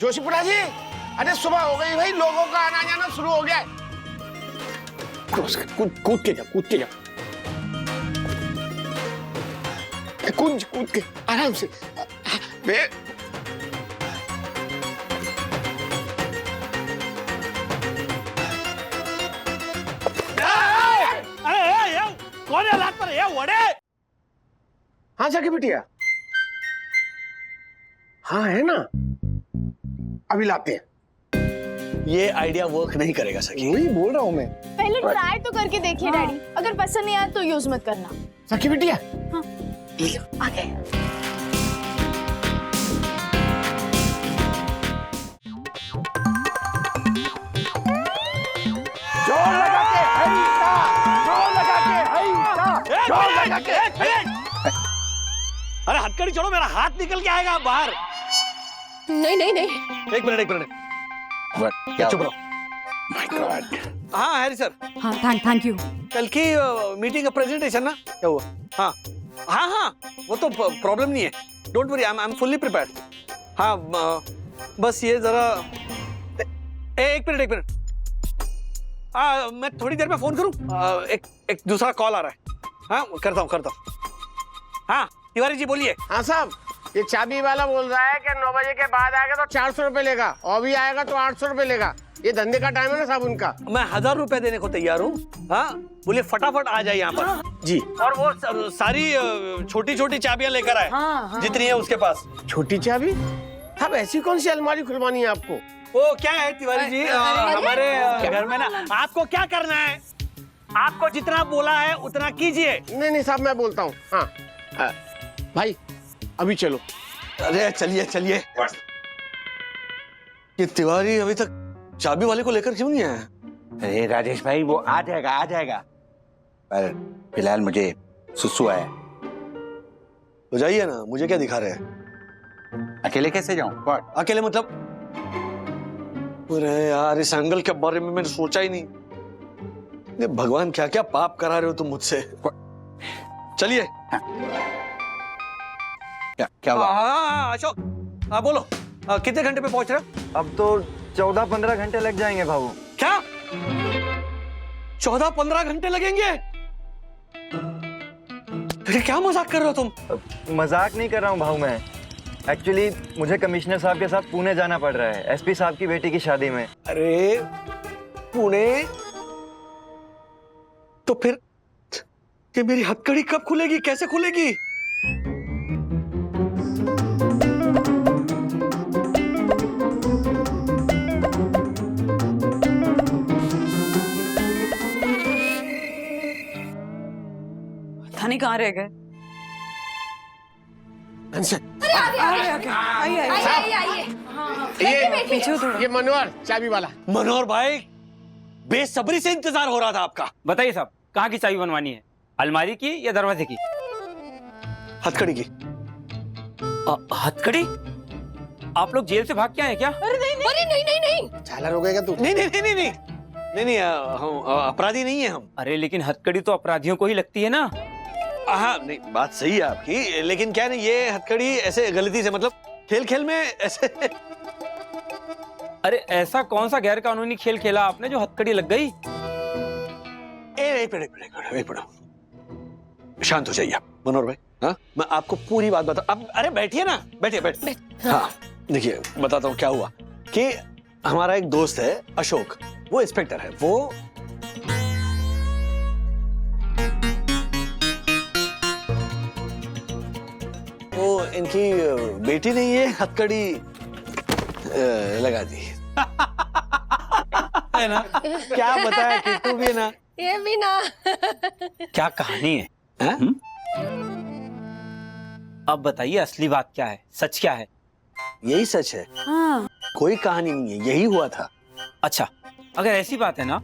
जोशीपुरा जी, अरे सुबह हो गई भाई, लोगों का आना जाना शुरू हो गया है। कूद के जा, कूद के जा, कूद के आराम से। कौन है हाथ पर? ये वड़े? हाँ जाके बिटिया, हाँ है ना, अभी लाते हैं। ये आइडिया वर्क नहीं करेगा सखी। वही बोल रहा हूँ मैं। पहले ट्राई तो करके देखिए डैडी, अगर पसंद नहीं आया तो यूज मत करना। सखी बिटिया, हाँ। आगे। जोर लगा के हईता, जोर लगा के हईता, जोर लगा के। अरे हथकड़ी छोड़ो, मेरा हाथ निकल के आएगा बाहर। नहीं नहीं नहीं, एक मिनट। चुप रहो। My God. हाँ हैरी सर, हाँ थैंक यू। कल की मीटिंग का प्रेजेंटेशन ना, क्या हुआ? हाँ वो तो प्रॉब्लम नहीं है, don't worry, I am fully prepared. हाँ बस ये जरा एक मिनट। मैं थोड़ी देर में फोन करूं? एक दूसरा कॉल आ रहा है। हाँ करता हूँ। हाँ तिवारी जी बोलिए। हाँ साहब, ये चाबी वाला बोल रहा है कि 9 बजे के बाद आएगा तो 400 रुपए लेगा, और भी आएगा तो 800 रुपए लेगा। ये धंधे का टाइम है ना साहब उनका। मैं 1000 रुपए देने को तैयार हूँ। हाँ बोलिए फटाफट आ जाए यहाँ पर जी। और वो सारी छोटी चाबियां लेकर आए। हाँ। जितनी है उसके पास। छोटी चाबी? अब ऐसी कौन सी अलमारी खुलवानी है आपको? वो क्या है तिवारी जी, हमारे घर में ना, आपको क्या करना है? आपको जितना बोला है उतना कीजिए। नहीं साहब, मैं बोलता हूँ। हाँ भाई अभी चलो। अरे चलिए। ये तिवारी अभी तक चाबी वाले को लेकर क्यों नहीं आया? अरे राजेश भाई, वो आ जाएगा। पर फिलहाल मुझे सुसु आया। तो जाइए ना, मुझे क्या दिखा रहे हैं? अकेले कैसे जाऊं? What? अकेले मतलब? अरे यार, इस एंगल के बारे में मैंने सोचा ही नहीं। ये भगवान क्या क्या पाप करा रहे हो तुम मुझसे। चलिए। क्या हुआ? हाँ अशोक, बोलो कितने घंटे पे पहुंच रहे हो? अब तो 14-15 घंटे लग जाएंगे भाऊ। क्या 14-15 घंटे लगेंगे? फिर क्या मजाक कर रहे हो तुम? मजाक नहीं कर रहा हूँ भाऊ मैं। एक्चुअली मुझे कमिश्नर साहब के साथ पुणे जाना पड़ रहा है, एसपी साहब की बेटी की शादी में। अरे पुणे? तो फिर कि मेरी हथकड़ी कब खुलेगी, कैसे खुलेगी? थाने कहाँ रह गए? ये मनोहर चाबी वाला। मनोहर भाई, बेसब्री से इंतजार हो रहा था आपका। बताइए साहब, कहाँ की चाबी बनवानी है? अलमारी की या दरवाजे की? हथकड़ी की। हथकड़ी? आप लोग जेल से भाग के आए क्या? अरे नहीं। झालर हो गएगा तू। नहीं, हम अपराधी नहीं है हम। अरे लेकिन हथकड़ी तो अपराधियों को ही लगती है ना। हाँ नहीं, बात सही है आपकी, लेकिन क्या नहीं, ये हथकड़ी ऐसे गलती से, मतलब खेल में ऐसे। अरे ऐसा कौन सा गैर कानूनी खेल खेला आपने जो हथकड़ी लग गई? एक मिनट, शांत हो जाइए आप मनोहर भाई। हाँ मैं आपको पूरी बात बता। अब अरे बैठिए ना, बैठिए। हाँ देखिए, बताता हूँ क्या हुआ कि हमारा एक दोस्त है अशोक, वो इंस्पेक्टर है। वो इनकी बेटी ने ये हथकड़ी लगा दी है ना। क्या बताया किट्टू भी ना, ये भी ना। क्या कहानी है? अब बताइए असली बात क्या है, सच क्या है? यही सच है। हाँ। कोई कहानी नहीं है, यही हुआ था। अच्छा, अगर ऐसी बात है ना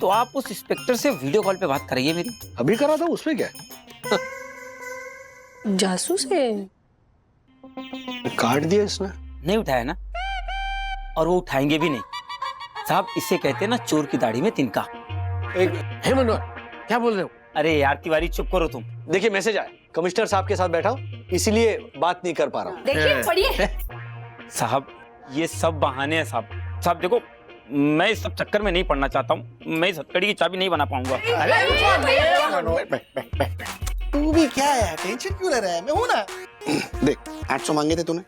तो आप उस इंस्पेक्टर से वीडियो कॉल पे बात करिए मेरी। अभी करा था, उसमें क्या है? जासूस है। काट दिया इसने। नहीं उठाया ना, और वो उठाएंगे भी नहीं साहब। इसे कहते हैं ना, चोर की दाढ़ी में तिनका। हे मनोहर, क्या बोल रहे हो? अरे यार तिवारी, चुप करो तुम। देखिए मैसेज आया, कमिश्नर साहब के साथ बैठा हूँ, इसीलिए बात नहीं कर पा रहा हूँ। देखिए पढ़िए। साहब ये सब बहाने हैं साहब। साहब देखो, मैं इस सब चक्कर में नहीं पड़ना चाहता हूँ। मैं इस हथकड़ी की चाबी नहीं बना पाऊंगा। तू भी क्या है, टेंशन क्यों ले रहा है? मैं हूं ना। देख 800 मांगे थे तूने,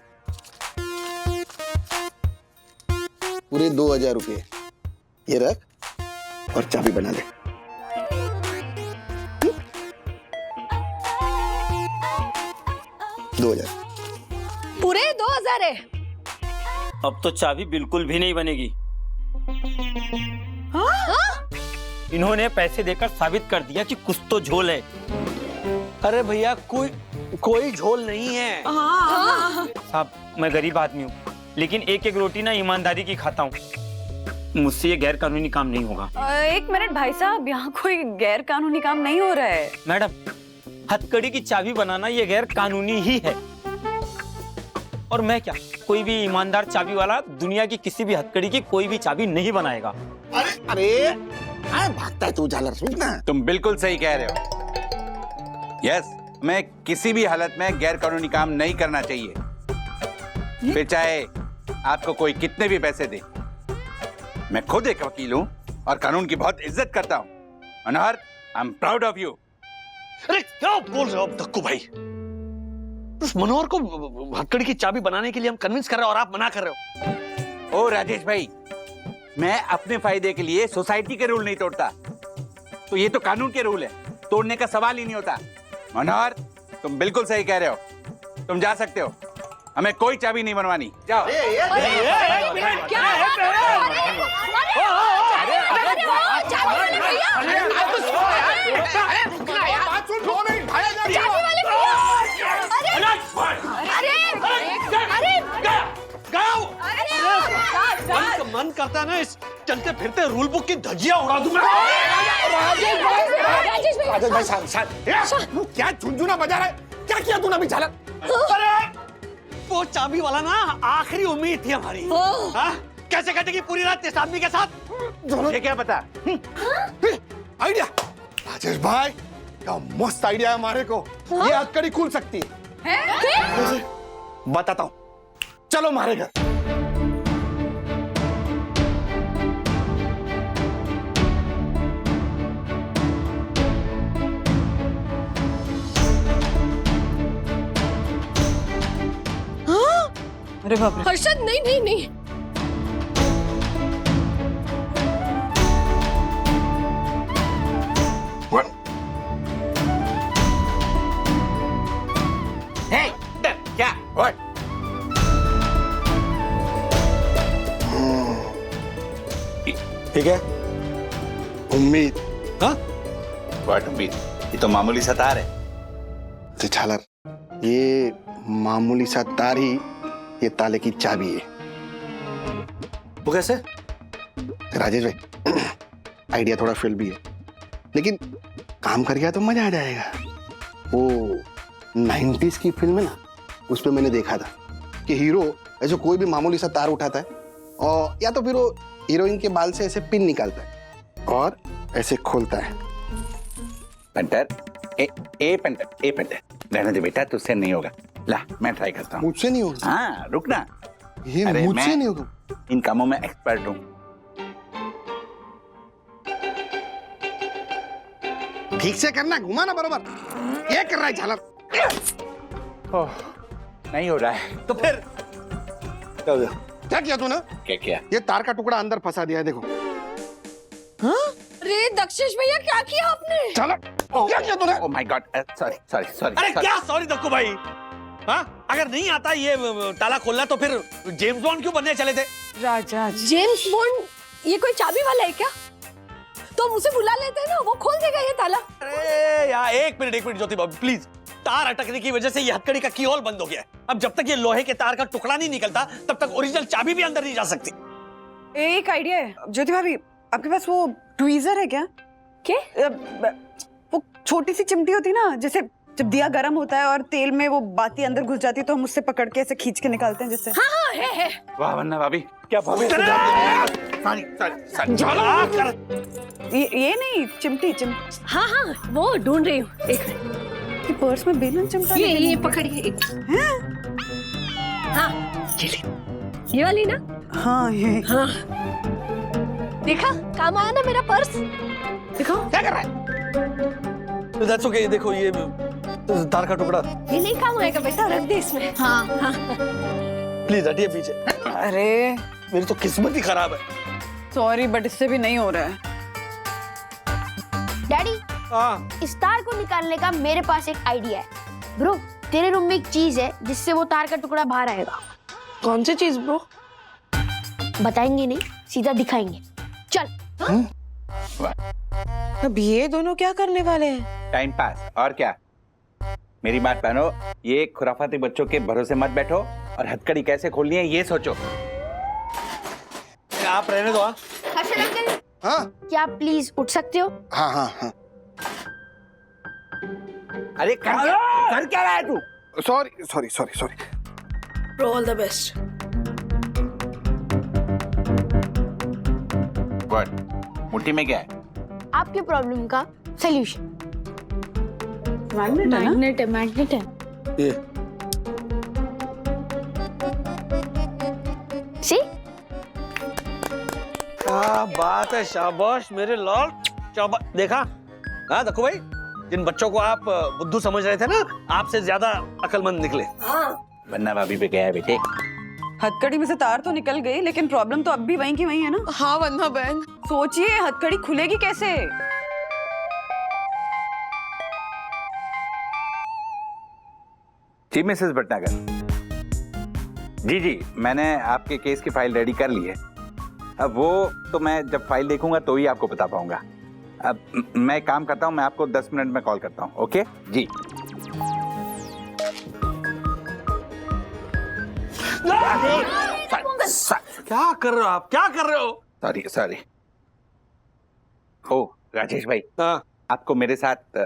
पूरे 2000 रुपये ये रख और चाबी बना ले। 2000 पूरे 2000 है। अब तो चाबी बिल्कुल भी नहीं बनेगी। इन्होंने पैसे देकर साबित कर दिया कि कुछ तो झोल है। अरे भैया कोई झोल नहीं है। साहब मैं गरीब आदमी हूँ, लेकिन एक एक रोटी ना ईमानदारी की खाता हूँ। मुझसे ये गैर कानूनी काम नहीं होगा। एक मिनट भाई साहब, यहाँ कोई गैर कानूनी काम नहीं हो रहा है। मैडम, हथकड़ी की चाबी बनाना ये गैर कानूनी ही है। और मैं क्या, कोई भी ईमानदार चाबी वाला दुनिया की किसी भी हथकड़ी की कोई भी चाबी नहीं बनाएगा। अरे भागता है तू झालर, सुन ना। तुम बिल्कुल सही कह रहे हो। यस, मैं किसी भी हालत में गैर कानूनी काम नहीं करना चाहिए, फिर चाहे आपको कोई कितने भी पैसे दे। मैं खुद एक वकील हूँ और कानून की बहुत इज्जत करता हूँ। Manohar, I am proud of you. अरे क्या बोल रहे हो अब दक्कू भाई? उस मनोहर को हथकड़ी की चाबी बनाने के लिए हम कन्विंस कर रहे हो और आप मना कर रहे हो। ओ राजेश भाई, मैं अपने फायदे के लिए सोसाइटी के रूल नहीं तोड़ता, तो ये तो कानून के रूल है, तोड़ने का सवाल ही नहीं होता। मनोहर, तुम बिल्कुल सही कह रहे हो, तुम जा सकते हो, हमें कोई चाबी नहीं बनवानी, जाओ। मन करता है ना इस चलते फिरते रूल बुक की धज्जियां उड़ा दूं मैं। राजेश भाई शांत। क्या झुनझुना बजा रहा है? क्या किया तूने अभी झालर? अरे वो चाबी वाला ना आखिरी उम्मीद थी हमारी। हाँ? कैसे कटेगी पूरी रात इस आदमी के साथ? मुझे क्या पता। आइडिया राजेश भाई, क्या मस्त आइडिया है हमारे को। ये हथकड़ी खुल सकती है। बताता हूँ, चलो हमारे घर। अरे बाप रे। हर्षद नहीं नहीं नहीं। क्या? ठीक है, उम्मीद। हाँ? व्हाट उम्मीद? ये तो मामूली सा तार है। झालर, ये मामूली सा तार ही ये ताले की चाबी है। वो कैसे? राजेश भाई, आइडिया थोड़ा फेल भी है, लेकिन काम कर गया तो मजा आ जाएगा। वो 90s की फिल्म है ना, उस पे मैंने देखा था कि हीरो ऐसे कोई भी मामूली सा तार उठाता है और या तो फिर वो हीरोइन के बाल से ऐसे पिन निकालता है और ऐसे खोलता है। पंटर, ए पंटर, रहने दे बेटा, तुझसे नहीं होगा। ला, मैं ट्राई करता हूँ। मुझसे नहीं होगा। हाँ, रुकना। ये अरे मुझसे मैं नहीं होगा। इन कामों में एक्सपर्ट हूँ। ठीक से करना, घुमाना बरोबर। ये कर रहा है झालर। नहीं हो रहा है। तो फिर क्या किया तूने? क्या किया? ये तार का टुकड़ा अंदर फंसा दिया है, देखो। अरे दक्षेश भैया, क्या किया आपने? झालर, क्या किया तूने? Oh my God, sorry. अरे क्या सॉरी दक्कू भाई? हाँ? अगर नहीं आता ये ताला खोलना तो फिर जेम्स बॉन्ड क्यों बनने चले थे? राजा जेम्स बॉन्ड ये कोई चाबी वाला है क्या? तो हम उसे बुला लेते हैं ना, वो खोल देगा ये ताला। अरे यार एक मिनट ज्योति बाबू प्लीज। तार अटकने की वजह से ये हथकड़ी का कीहोल बंद हो गया है। अब जब तक ये लोहे के तार का टुकड़ा नहीं निकलता तब तक ओरिजिनल चाबी भी अंदर नहीं जा सकती। एक आइडिया है ज्योति भाभी, आपके पास वो ट्वीजर है क्या? क्या? वो छोटी सी चिमटी होती है ना, जैसे जब दिया गर्म होता है और तेल में वो बाती अंदर घुस जाती है तो हम उससे पकड़ के ऐसे खींच के निकालते हैं जिससे। हाँ है। वाह वन्ना भाभी, क्या भाभी। सॉरी। ये नहीं, चिमटी। हाँ वो ढूंढ रही हूँ, एक मिनट। ये पर्स में बेलन चिमटा। ये पकड़िए एक। हाँ ये वाली ना? हाँ ये हाँ। देखा काम आया ना मेरा पर्स? देखो क्या कर रहा है? दैट्स ओके, देखो ये तार का टुकड़ा, ये नहीं काम आएगा बेटा, रख दे इसमें। हाँ हाँ। प्लीज हटिए पीछे। अरे मेरी तो किस्मत ही खराब है। सॉरी बट इससे भी नहीं हो रहा है। डैडी, हाँ इस तार को निकालने का मेरे पास एक आइडिया है। ब्रो, तेरे रूम में एक चीज है जिससे वो तार का टुकड़ा बाहर आएगा। कौन सी चीज ब्रो? बताएंगे नहीं, सीधा दिखाएंगे। चल। अब ये दोनों क्या करने वाले हैं? टाइम पास और क्या। मेरी बात मानो, ये खुराफाती बच्चों के भरोसे मत बैठो और हथकड़ी कैसे खोलनी है ये सोचो। आप रहने दो। हर्षद अंकल, हाँ क्या आप प्लीज उठ सकते हो? हाँ हाँ हाँ। अरे कर क्या रहा है तू? Sorry sorry sorry sorry. Bro all the best. What? मुट्ठी में क्या है? आपकी प्रॉब्लम का सॉल्यूशन। मैग्नेट है ना? मैग्नेट है, मैग्नेट है। ये सी? क्या बात है, शाबाश मेरे लाल, शाबाश। देखा? हाँ देखो भाई, जिन बच्चों को आप बुद्धू समझ रहे थे ना, आपसे ज्यादा अकलमंद निकले। वन्ना भाभी पे गया है बेटे। हथकड़ी में से तार तो निकल गई लेकिन प्रॉब्लम तो अब भी वहीं की वहीं है ना। हाँ वन्ना बहन। सोचिए हथकड़ी खुलेगी कैसे? जी मिसेस भटनागर। जी जी, मैंने आपके केस की फाइल रेडी कर ली है। अब वो तो मैं जब फाइल देखूंगा तो ही आपको बता पाऊंगा। अब मैं काम करता हूं, मैं आपको 10 मिनट में कॉल करता हूं। ओके जी। क्या कर रहे हो आप, क्या कर रहे हो? Sorry sorry. ओ राजेश भाई, हाँ आपको मेरे साथ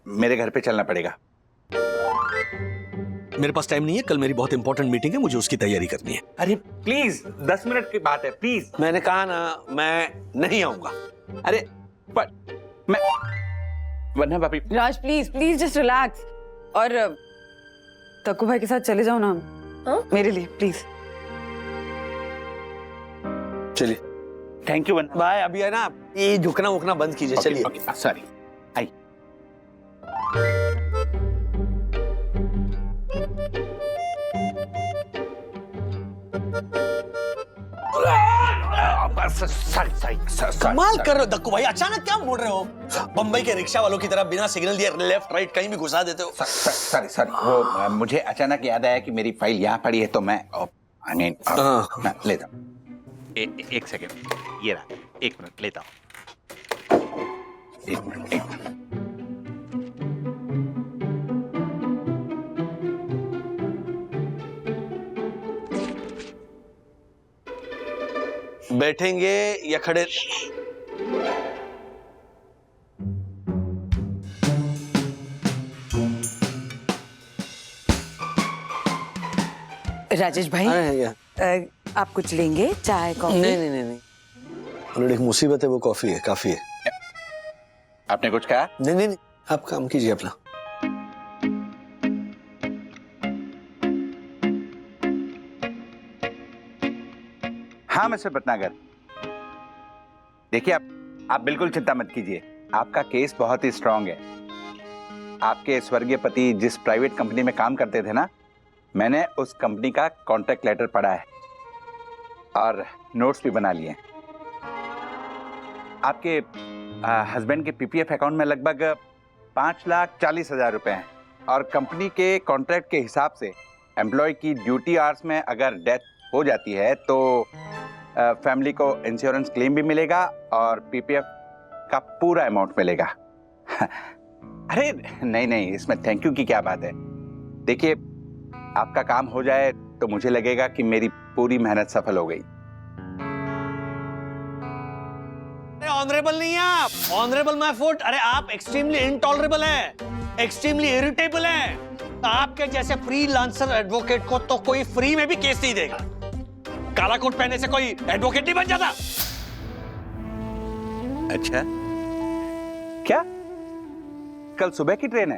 मेरे घर पे चलना पड़ेगा। मेरे पास टाइम नहीं है, कल मेरी बहुत इंपॉर्टेंट मीटिंग है, मुझे उसकी तैयारी करनी है। अरे प्लीज, 10 मिनट की बात है, प्लीज। मैंने कहा ना, मैं नहीं आऊंगा। अरे पर मैं वन्ना भाभी। राज प्लीज प्लीज जस्ट रिलैक्स। और तक्कू भाई के साथ चले जाओ ना। हाँ? मेरे लिए प्लीज। चलिए थैंक यू वन्ना। बाय। अभी है ना, ये झुकना उकना बंद कीजिए। चलिए। Okay sorry. आई कमाल कर रहे हो दक्कू भाई, अचानक क्या मोड़ रहे हो? बम्बई के रिक्शा वालों की तरह बिना सिग्नल दिए लेफ्ट राइट कहीं भी घुसा देते हो। सॉरी सॉरी, वो मुझे अचानक याद आया कि मेरी फाइल यहाँ पड़ी है तो मैं लेता हूँ। एक सेकेंड, ये रहा। 1 मिनट लेता हूँ। 1 मिनट, 1 मिनट। बैठेंगे या खड़े? राजेश भाई, आप कुछ लेंगे? चाय कॉफी? नहीं। ऑलरेडी एक मुसीबत है, वो कॉफी है, काफी है। आपने कुछ कहा? नहीं, आप काम कीजिए अपना। हाँ मिस्टर भटनागर, देखिए आप बिल्कुल चिंता मत कीजिए। आपका केस बहुत ही स्ट्रांग है। आपके स्वर्गीय पति जिस प्राइवेट कंपनी में काम करते थे ना, मैंने उस कंपनी का कॉन्ट्रैक्ट लेटर पढ़ा है और नोट्स भी बना लिए। आपके हस्बैंड के पीपीएफ अकाउंट में लगभग 5,40,000 रुपए हैं और कंपनी के कॉन्ट्रैक्ट के हिसाब से एम्प्लॉय की ड्यूटी आवर्स में अगर डेथ हो जाती है तो फैमिली को इंश्योरेंस क्लेम भी मिलेगा और पीपीएफ का पूरा अमाउंट मिलेगा। अरे नहीं, इसमें थैंक यू की क्या बात है। देखिए, आपका काम हो जाए तो मुझे लगेगा कि मेरी पूरी मेहनत सफल हो गई। ऑनरेबल नहीं है आप, ऑनरेबल माय फुट। अरे आप एक्सट्रीमली इनटॉलरेबल हैं, एक्सट्रीमली इरिटेबल हैं। आपके जैसे फ्रीलांसर एडवोकेट को तो कोई फ्री में भी केस नहीं देगा। काला कोट पहने से कोई एडवोकेट नहीं बन जाता। अच्छा, क्या कल सुबह की ट्रेन है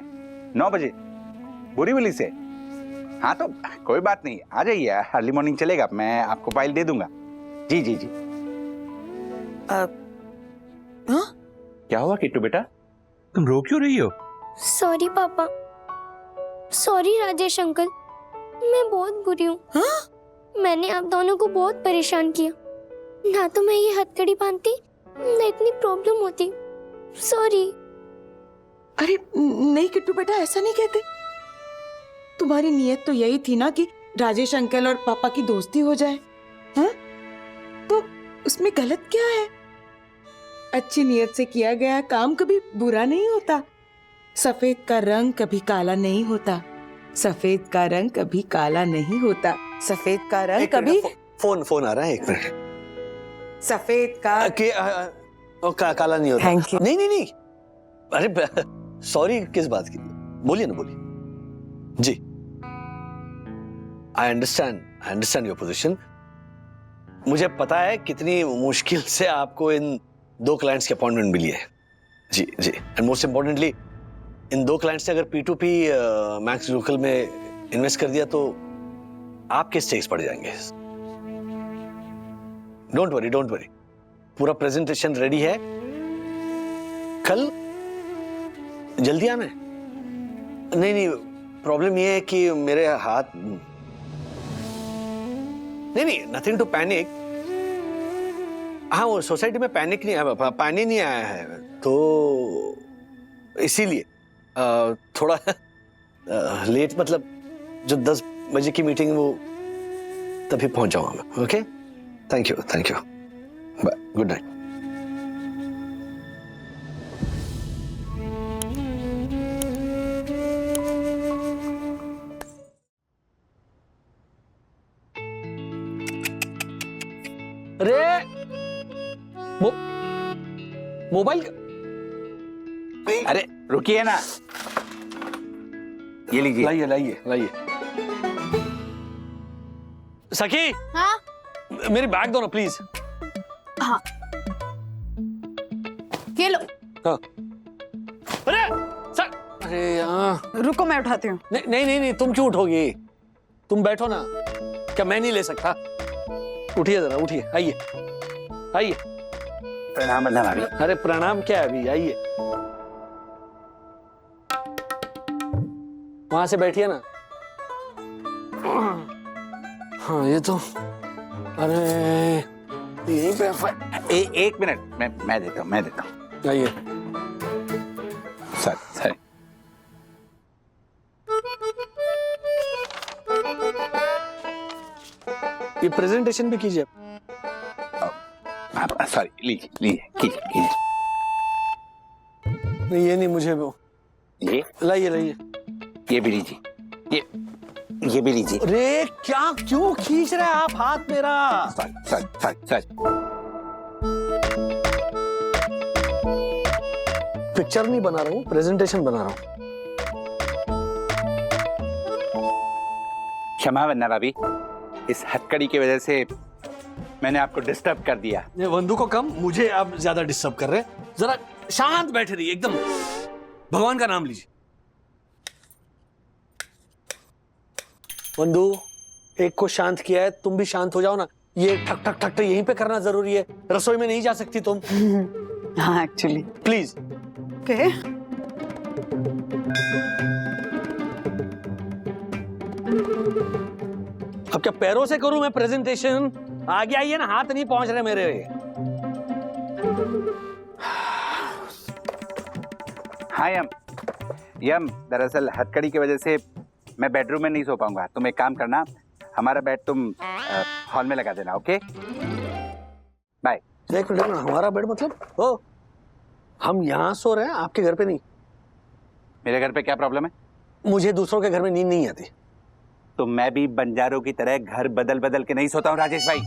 9 बजे बोरीवली से? हाँ तो कोई बात नहीं, आ जाइए, अर्ली मॉर्निंग चलेगा, मैं आपको फाइल दे दूंगा। जी जी जी। हाँ? क्या हुआ किट्टू बेटा, तुम रो क्यों रही हो? सॉरी पापा, सॉरी राजेश अंकल, मैं बहुत बुरी हूँ। मैंने आप दोनों को बहुत परेशान किया, ना तो मैं ये हथकड़ी बांधती ना इतनी प्रॉब्लम होती। सॉरी। अरे नहीं किट्टू बेटा, ऐसा नहीं कहते। तुम्हारी नीयत तो यही थी ना कि राजेश अंकल और पापा की दोस्ती हो जाए, हाँ? तो उसमें गलत क्या है? अच्छी नीयत से किया गया काम कभी बुरा नहीं होता। सफेद का रंग कभी काला नहीं होता, सफेद का रंग कभी काला नहीं होता, सफेद का रंग कभी फोन आ रहा है, एक मिनट। सफेद का काला नहीं होता। Thank you. नहीं नहीं नहीं, अरे सॉरी किस बात की, बोलिए ना, बोलिए जी। I understand your position. मुझे पता है कितनी मुश्किल से आपको इन 2 क्लाइंट्स की अपॉइंटमेंट मिली है। जी जी, एंड मोस्ट इम्पोर्टेंटली इन 2 क्लाइंट्स ने अगर P2P मैक्स लोकल में इन्वेस्ट कर दिया तो आपके स्टेक्स बढ़ जाएंगे। डोंट वरी, पूरा प्रेजेंटेशन रेडी है, कल जल्दी आना है। नहीं, प्रॉब्लम ये है कि मेरे हाथ, नहीं, नथिंग टू पैनिक। हाँ, वो सोसाइटी में पैनिक नहीं आया, पानी नहीं आया है, तो इसीलिए थोड़ा लेट, मतलब जो 10 बजे की मीटिंग वो तभी पहुंच जाऊंगा मैं। Okay, thank you, bye, good night. अरे मोबाइल अरे रुकिए ना, ये लीजिए। लाइए। सखी, हाँ मेरी बैग दो ना प्लीज। हाँ, ये लो। हाँ। अरे यहाँ, रुको मैं उठाती हूँ। नहीं, तुम क्यों उठोगी? तुम बैठो ना, क्या मैं नहीं ले सकता? उठिए जरा, उठिए, आइए। प्रणाम बंधन भाभी। अरे प्रणाम क्या है अभी, आइए। वहां से बैठिए ना। हाँ, ये तो, अरे यहीं पे एक मिनट, मैं देता हूँ। आइए। सर ये प्रेजेंटेशन भी कीजिए। सॉरी, लीजिए। नहीं, ये नहीं, मुझे वो ये लाइए। ये भी लीजिए, ये भी लीजिए। अरे क्या, क्यों खींच रहे हैं आप हाथ मेरा? सॉरी। पिक्चर नहीं बना रहा हूँ, प्रेजेंटेशन बना रहा हूँ। क्षमा वंदना भाभी, इस हथकड़ी की वजह से मैंने आपको डिस्टर्ब कर दिया। ये वंदू को कम, मुझे आप ज्यादा डिस्टर्ब कर रहे हैं। जरा शांत बैठे रहिए, एकदम भगवान का नाम लीजिए। वंदू, एक को शांत किया है, तुम भी शांत हो जाओ ना। ये ठक ठक ठक यहीं पे करना जरूरी है, रसोई में नहीं जा सकती तुम। हाँ एक्चुअली। प्लीज। ओके। अब क्या पैरों से करूं मैं प्रेजेंटेशन? आगे आइए ना, हाथ नहीं पहुंच रहे मेरे। हाँ यम, दरअसल हथकड़ी की वजह से मैं बेडरूम में नहीं सो पाऊंगा। तुम एक काम करना, हमारा बेड तुम हॉल में लगा देना। Okay, bye. एक मिनट ना, हमारा बेड मतलब? ओ, हम यहाँ सो रहे हैं, आपके घर पे नहीं। मेरे घर पे क्या प्रॉब्लम है? मुझे दूसरों के घर में नींद नहीं आती। तो मैं भी बंजारों की तरह घर बदल के नहीं सोता हूँ राजेश भाई,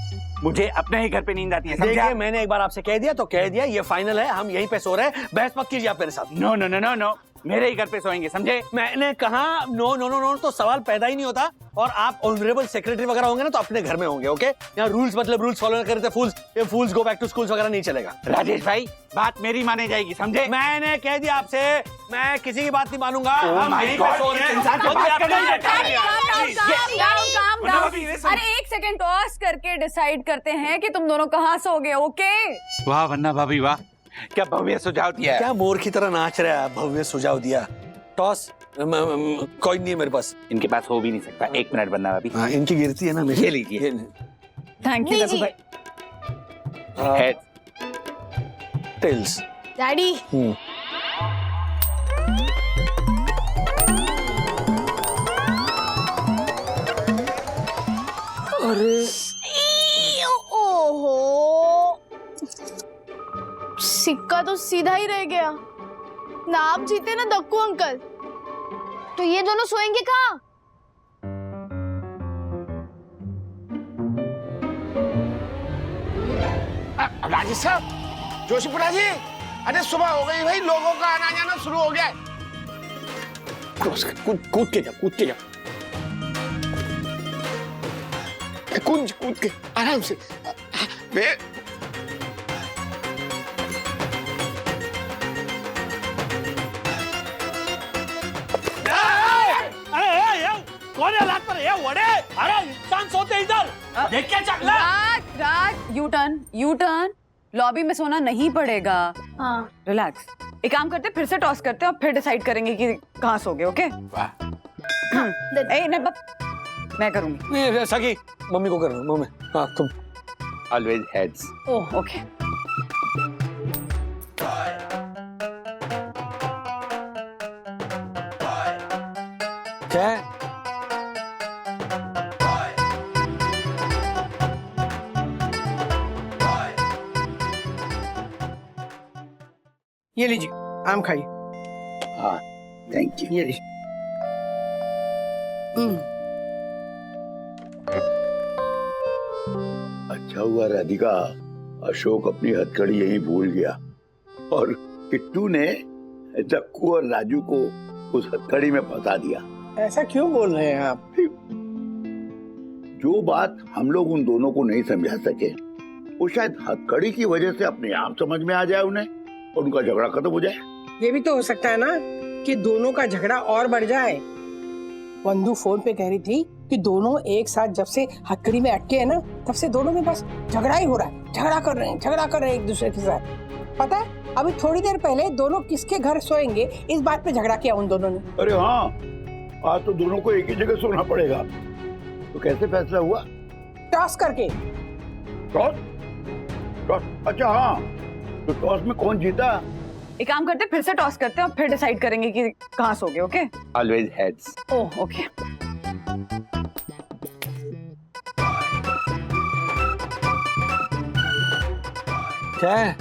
मुझे अपने ही घर पे नींद आती है, समझा? देखिए, मैंने एक बार आपसे कह दिया तो कह दिया, ये फाइनल है, हम यहीं पे सो रहे हैं। बहस मत कीजिए आप मेरे साथ। नो, मेरे ही घर पे सोएंगे, समझे? मैंने कहा नो नो नो नो, तो सवाल पैदा ही नहीं होता। और आप ऑनरेबल सेक्रेटरी वगैरह होंगे ना तो अपने घर में होंगे, ओके? यहाँ रूल्स मतलब रूल्स फॉलो करते थे, फूल्स, ये फूल्स गो बैक टू स्कूल्स वगैरह नहीं चलेगा। राजेश भाई, बात मेरी माने जाएगी, समझे? मैंने कह दिया आपसे, मैं किसी की बात नहीं मानूंगा। हम my यहीं पे God, सो रहे हैं। इंसान से बात करने Please, Calm down. अरे एक सेकंड टॉस करके डिसाइड करते हैं कि तुम दोनों कहाँ सोगे, ओके? वाह वन्ना भाभी वाह, क्या भव्य सुझाव दिया है। क्या मोर की तरह नाच रहा है, भव्य सुझाव दिया। टॉस कोई नहीं है मेरे पास। इनके पास हो भी नहीं सकता। 1 मिनट वन्ना भाभी। हाँ, इनकी गिरती है ना, ये लीजिए। थैंक यू दद्दू भाई। Head, tales. डैडी ओहो, सिक्का तो सीधा ही रह गया ना। आप जीते ना दक्कू अंकल। तो ये दोनों सोएंगे कहाँ? राजेश साहब, जोशीपुरा जी, अरे सुबह हो गई भाई, लोगों का आना जाना शुरू हो गया है। कूद के जा, कूद के जा। कूद के आराम से। मैं कौन है लात पर? ये वड़े, अरे इंसान सोते इधर, देख क्या चकला। राज, यू टर्न। लॉबी में सोना नहीं पड़ेगा। हाँ। रिलैक्स। एक काम करते, फिर से टॉस करते हैं और फिर डिसाइड करेंगे कि कहाँ सोगे, ओके? नहीं, मैं करूंगी। सगी, मम्मी को करना, मम्मी। हाँ, तुम। Always heads. Oh, okay. क्या? ये लीजिए, आम खाइए। हाँ, थैंक यू। ये लीजिए। अच्छा हुआ राधिका, अशोक अपनी हथकड़ी यहीं भूल गया और किट्टू ने दक्कू और राजू को उस हथकड़ी में फंसा दिया। ऐसा क्यों बोल रहे हैं आप? जो बात हम लोग उन दोनों को नहीं समझा सके, वो शायद हथकड़ी की वजह से अपने आप समझ में आ जाए उन्हें और उनका झगड़ा खत्म हो जाए। ये भी तो हो सकता है ना कि दोनों का झगड़ा और बढ़ जाए। वंदू फोन पे कह रही थी कि दोनों एक साथ जब से हथकड़ी में अटके हैं ना, तब से दोनों में बस झगड़ा ही हो रहा है। झगड़ा कर रहे हैं एक दूसरे के साथ। पता है, अभी थोड़ी देर पहले दोनों किसके घर सोएंगे इस बात पे झगड़ा किया उन दोनों ने। अरे हाँ, आज तो दोनों को एक ही जगह सोना पड़ेगा। तो कैसे फैसला हुआ? टॉस करके। टॉस? अच्छा हाँ, तो टॉस में कौन जीता? एक काम करते, फिर से टॉस करते हैं और फिर डिसाइड करेंगे कि कहाँ सोगे, okay? Always heads. Oh, okay. क्या है?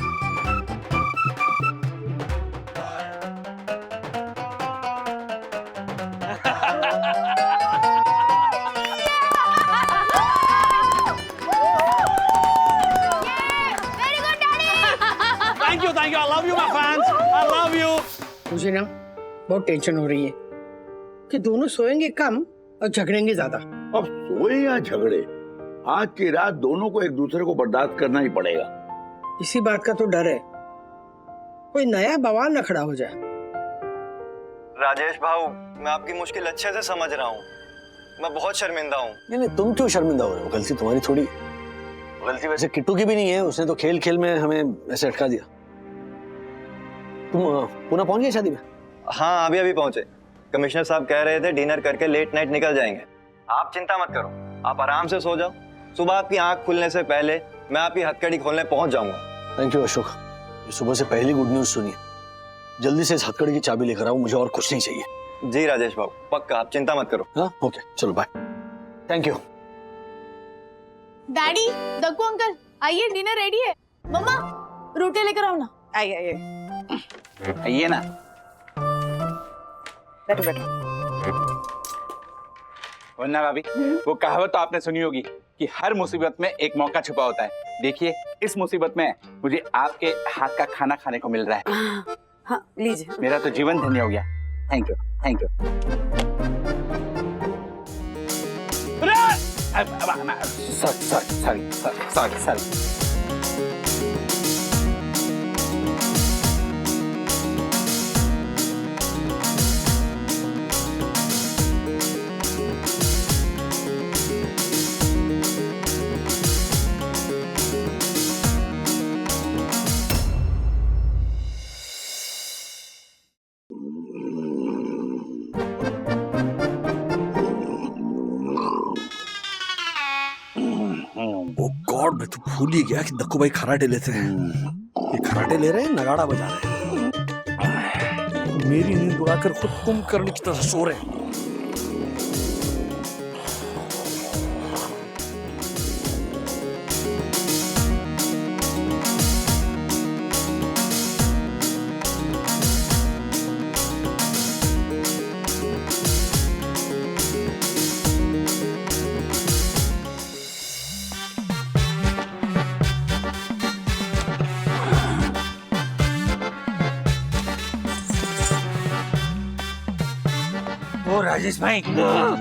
Thank you. I love you, my fans. I love you. मुझे ना बहुत टेंशन हो रही है कि दोनों सोएंगे कम और झगड़ेंगे ज्यादा। अब सोए या झगड़े, आज की रात दोनों को एक दूसरे को बर्दाश्त करना ही पड़ेगा। इसी बात का तो डर है, कोई नया बवाल न खड़ा हो जाए। राजेश भाऊ, मैं आपकी मुश्किल अच्छे से समझ रहा हूँ। मैं बहुत शर्मिंदा हूँ। नहीं, तुम क्यों शर्मिंदा हो रहे हो? गलती तुम्हारी थोड़ी। गलती वैसे किट्टू की भी नहीं है, उसने तो खेल खेल में हमें ऐसे अटका दिया। तुम पुणे पहुंच गए शादी में? हाँ, अभी पहुंचे। कमिश्नर साहब कह रहे थे डिनर करके लेट नाइट निकल जाएंगे। आप चिंता मत करो, आप आराम से सो जाओ। सुबह आपकी आंख खुलने से पहले मैं आपकी हथकड़ी खोलने पहुंच जाऊंगा। थैंक यू अशोक, ये सुबह से पहली गुड न्यूज सुनी। जल्दी से इस हथकड़ी की चाबी लेकर आओ, मुझे और कुछ नहीं चाहिए। जी राजेश बाबू, पक्का, आप चिंता मत करो। हाँ, ओके, चलो bye. Thank you. Daddy, Dakku uncle, आइए, डिनर रेडी है। मम्मा, रोटी लेकर आओ ना। आइए आइए ना। बैठो। वन्ना भाभी, वो कहावत तो आपने सुनी होगी कि हर मुसीबत में एक मौका छुपा होता है। देखिए, इस मुसीबत में मुझे आपके हाथ का खाना खाने को मिल रहा है। हाँ लीजिए। मेरा तो जीवन धन्य हो गया। Thank you, thank you. Sorry. Oh god, मैं तो भूल ही गया कि दक्कू भाई खराटे लेते हैं। ये खराटे ले रहे हैं, नगाड़ा बजा रहे हैं। मेरी नींद उड़ाकर खुद कुंभकर्ण की तरह सो रहे हैं। ओ राजेश भाई, हाँ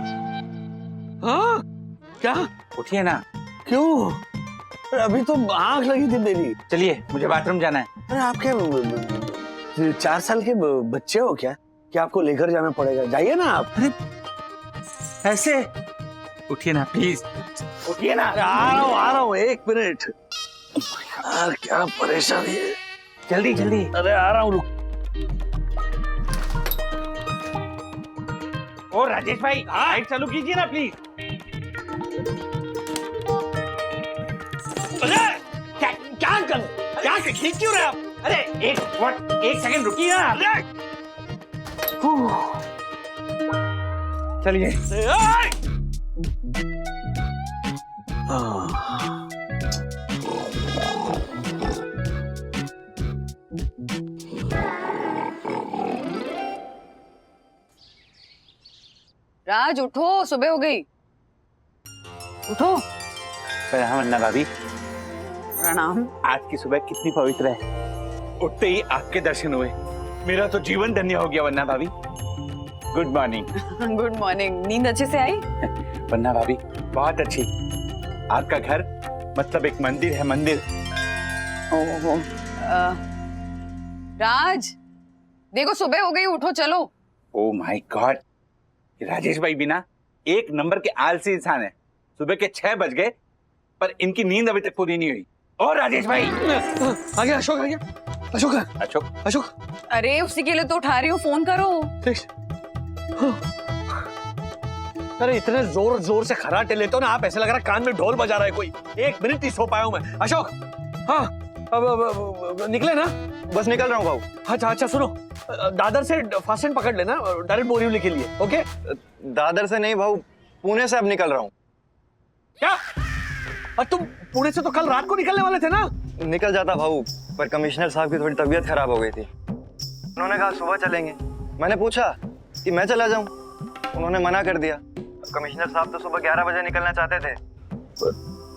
क्या? उठिए ना। क्यों? अरे अभी तो आंख लगी थी मेरी। चलिए, मुझे बाथरूम जाना है। अरे आपके 4 साल के बच्चे हो क्या कि आपको लेकर जाना पड़ेगा? जाइए ना आप। अरे ऐसे उठिए ना प्लीज, उठिए ना। आ रहा हूँ 1 मिनट। यार क्या परेशानी है। जल्दी जल्दी। अरे आ रहा हूँ, रुक। ओ राजेश भाई, लाइट चालू कीजिए ना प्लीज। अरे क्या क्या खींच क्यों रहे आप? अरे एक सेकंड रुकिए ना। अरे चलिए। राज उठो, सुबह हो गई। उठो। प्रणाम अन्ना भाभी। प्रणाम। आज की सुबह कितनी पवित्र है। उठते ही आपके दर्शन हुए, मेरा तो जीवन धन्य हो गया वन्ना भाभी। Good morning. Good morning. नींद अच्छे से आई? वन्ना भाभी बहुत अच्छी। आपका घर मतलब एक मंदिर है, मंदिर। ओहो। राज देखो, सुबह हो गई, उठो चलो। ओ माय गॉड, राजेश भाई भी ना एक नंबर के आलसी इंसान है। सुबह के 6 बज गए पर इनकी नींद अभी तक पूरी नहीं हुई। और राजेश भाई आ गया, अशोक आ गया। अशोक। अरे उसी के लिए तो उठा रही हूँ, फोन करो। अरे इतने जोर से खराटे लेते हो ना आप, ऐसे लग रहा है कान में ढोल बजा रहा है कोई। 1 मिनट नहीं सो पाया हूं मैं। अशोक, हाँ अब निकले ना? बस निकल रहा हूँ भाऊ। अच्छा सुनो, दादर से फास्ट ट्रेन पकड़ लेना डायरेक्ट बोरीवली के लिए। ओके? दादर से नहीं भाऊ, पुणे से अब निकल रहा हूँ। क्या? और तुम पुणे से तो कल रात को निकलने वाले थे ना? निकल जाता भाऊ, पर कमिश्नर साहब की थोड़ी तबीयत खराब हो गई थी। उन्होंने कहा सुबह चलेंगे। मैंने पूछा कि मैं चला जाऊं, उन्होंने मना कर दिया। कमिश्नर साहब तो सुबह 11 बजे निकलना चाहते थे।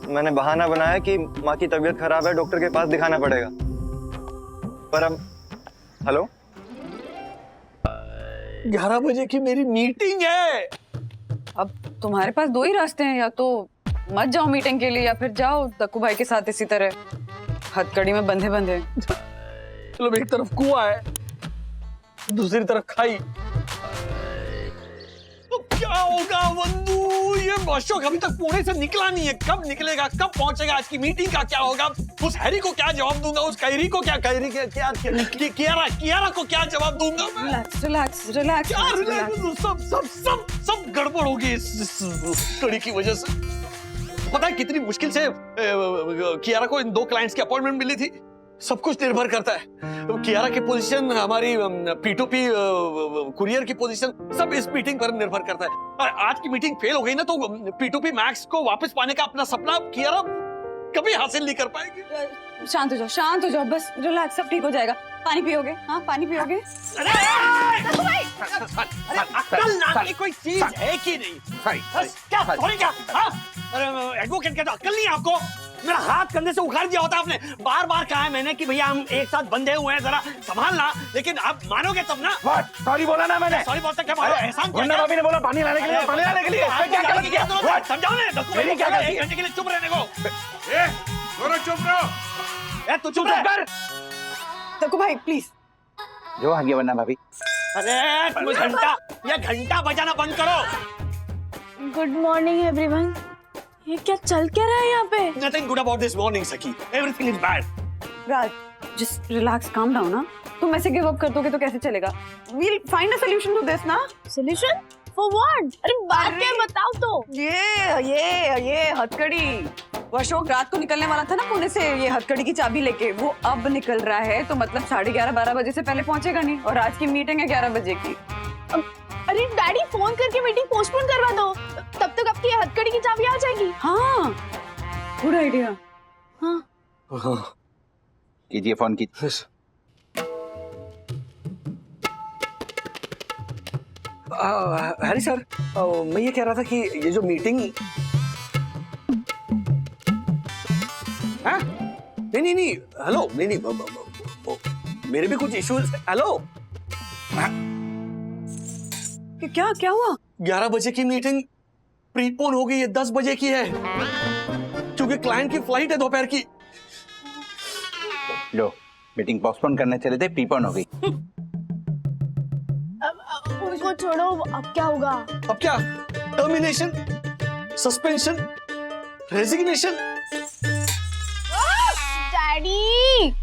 मैंने बहाना बनाया कि माँ की तबीयत खराब है, डॉक्टर के पास दिखाना पड़ेगा। पर अब हेलो, 11 बजे की मेरी मीटिंग है। अब तुम्हारे पास 2 ही रास्ते हैं, या तो मत जाओ मीटिंग के लिए या फिर जाओ दक्कू भाई के साथ इसी तरह हथकड़ी में बंधे। चलो, एक तरफ कुआं है, दूसरी तरफ खाई। तो क्या होगा वंदू? ये अशोक अभी तक पुणे से निकला नहीं है। कब निकलेगा, कब पहुंचेगा? आज की मीटिंग का क्या होगा? उस हैरी को क्या जवाब दूंगा? उस कैरी को क्या कियारा को क्या जवाब दूंगा मैं? रिलैक्स। सब गड़बड़ होगी इस कड़ी की वजह से। पता है कितनी मुश्किल से कियारा को इन 2 क्लाइंट्स की अपॉइंटमेंट मिली थी। सब कुछ निर्भर करता है। कियारा की पोजीशन, हमारी P2P कुरियर की पोजीशन, सब इस मीटिंग पर निर्भर करता है। और आज की मीटिंग फेल हो गई ना तो P2P मैक्स को वापस पाने का अपना सपना कियारा कभी हासिल नहीं कर पाएगी। शांत हो जाओ, बस रिलैक्स, सब ठीक हो जाएगा। पानी पियोगे? हाँ, पानी पियोगे? अक्ल नाम की कोई चीज है कि नहीं? क्या? एडवोकेट कहता अक्ल नहीं आपको? मेरा हाथ कंधे से उखाड़ दिया होता आपने। बार बार कहा है मैंने कि भैया हम एक साथ बंधे हुए हैं, जरा संभालना, लेकिन आप मानोगे तब ना। सॉरी बोला ना मैंने। सॉरी बोलते क्या मानो, एहसान किया वरना क्या? भाभी ने बोला पानी लाने के लिए, पानी लाने के लिए। आप क्या गलत किया? समझाओ ना, मेरी क्या गलती है? 1 घंटे के लिए चुप रहने को। दोनों चुप रहो। ए, तू चुप कर। दक्कू भाई प्लीज। जो आगे वरना भाभी। अरे तुम घंटा बजाना बंद करो। Good morning everyone. ये क्या चल क्या रहा है यहाँ पे? Nothing good about this morning, Saki. Everything is bad. Raj, just relax, calm down ना। तुम ऐसे गिव अप कर दोगे तो कैसे चलेगा? We'll find a solution to this ना। Solution? For what? अरे बात क्या है, बताओ तो। ये हथकड़ी। वो अशोक रात को निकलने वाला था ना पुणे से ये हथकड़ी की चाबी लेके, वो अब निकल रहा है, तो मतलब 11:30-12 बजे से पहले पहुंचेगा नहीं, और आज की मीटिंग है 11 बजे की। अरे डैडी फोन करके मीटिंग पोस्टपोन करवा दो, तब तक आपकी हथकड़ी की चाबी आ जाएगी। हाँ, गुड आइडिया। हाँ कीजिए फोन की। हरी सर, मैं ये कह रहा था कि ये जो मीटिंग, हाँ? नहीं, हेलो, नहीं, मेरे भी कुछ इश्यूज। हेलो, क्या हुआ? 11 बजे की मीटिंग प्रीपोन हो गई है, 10 बजे की है, क्योंकि क्लाइंट की फ्लाइट है दोपहर की। लो, मीटिंग पोस्टपोन करने चले थे, प्रीपोन हो गई। उनको छोड़ो, अब क्या होगा? अब क्या? Termination, suspension, resignation. डैडी